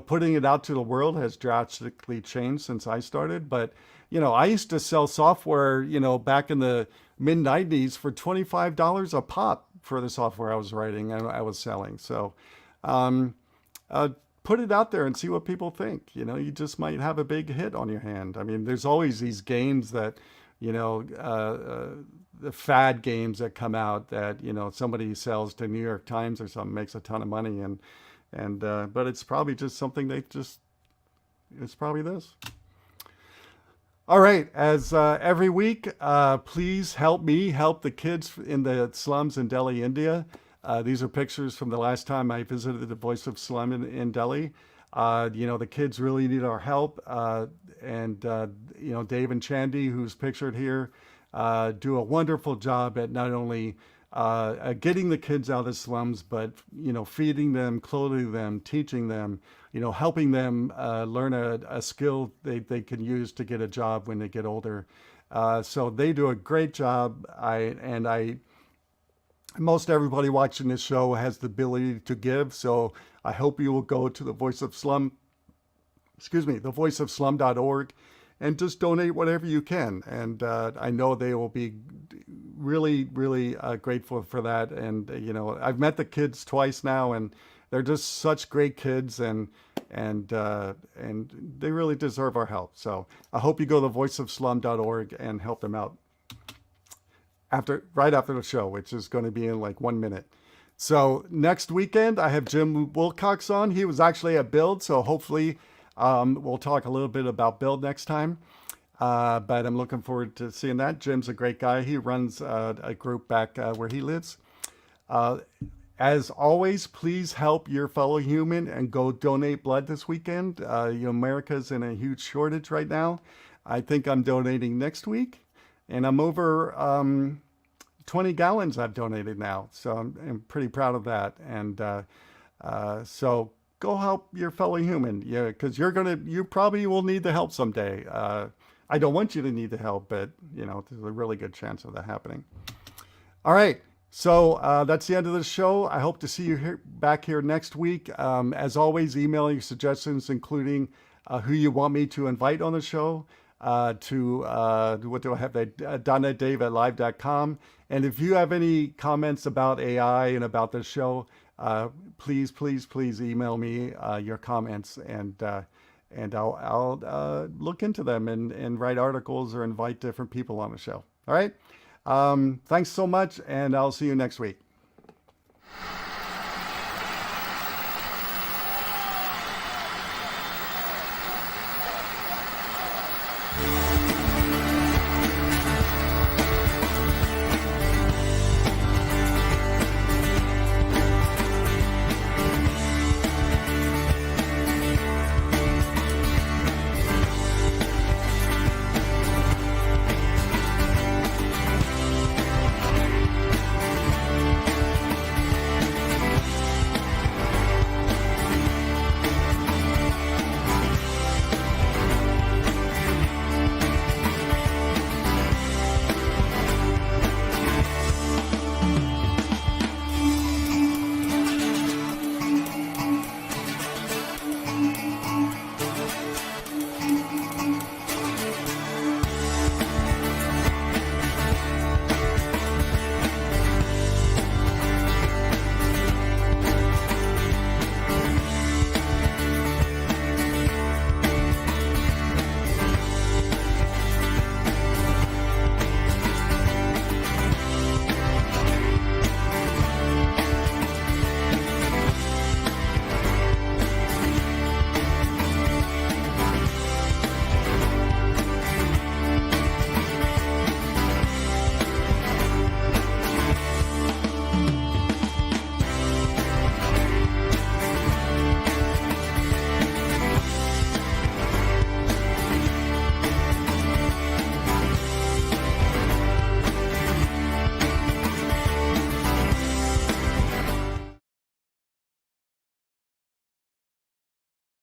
[SPEAKER 1] putting it out to the world has drastically changed since I started. But I used to sell software back in the mid 90s for $25 a pop for the software I was writing and I was selling. So put it out there and see what people think. You just might have a big hit on your hand. I mean, there's always these games that the fad games that come out that somebody sells to New York Times or something, makes a ton of money, but it's probably just something it's probably this. All right, as every week, please help me help the kids in the slums in Delhi, India. These are pictures from the last time I visited the Voice of Slum in Delhi. The kids really need our help, and Dave and Chandy, who's pictured here, do a wonderful job at not only getting the kids out of the slums, but feeding them, clothing them, teaching them, helping them learn a skill they can use to get a job when they get older. So they do a great job. Most everybody watching this show has the ability to give, so I hope you will go to the thevoiceofslum.org, and just donate whatever you can. And I know they will be really, really grateful for that. And I've met the kids twice now, and they're just such great kids, and they really deserve our help. So I hope you go to thevoiceofslum.org and help them out right after the show, which is going to be in like 1 minute. So next weekend, I have Jim Wilcox on. He was actually at Build, so hopefully we'll talk a little bit about Build next time. But I'm looking forward to seeing that. Jim's a great guy. He runs a group back where he lives. As always, please help your fellow human and go donate blood this weekend. America's in a huge shortage right now. I think I'm donating next week, and I'm over 20 gallons I've donated now. So I'm pretty proud of that. And so go help your fellow human, because you probably will need the help someday. I don't want you to need the help, but there's a really good chance of that happening. All right, so that's the end of the show. I hope to see you back here next week. As always, email your suggestions, including who you want me to invite on the show, to what do I have? dotNetDave@live.com. And if you have any comments about AI and about the show, please email me your comments, and I'll look into them and write articles or invite different people on the show. All right. Thanks so much, and I'll see you next week.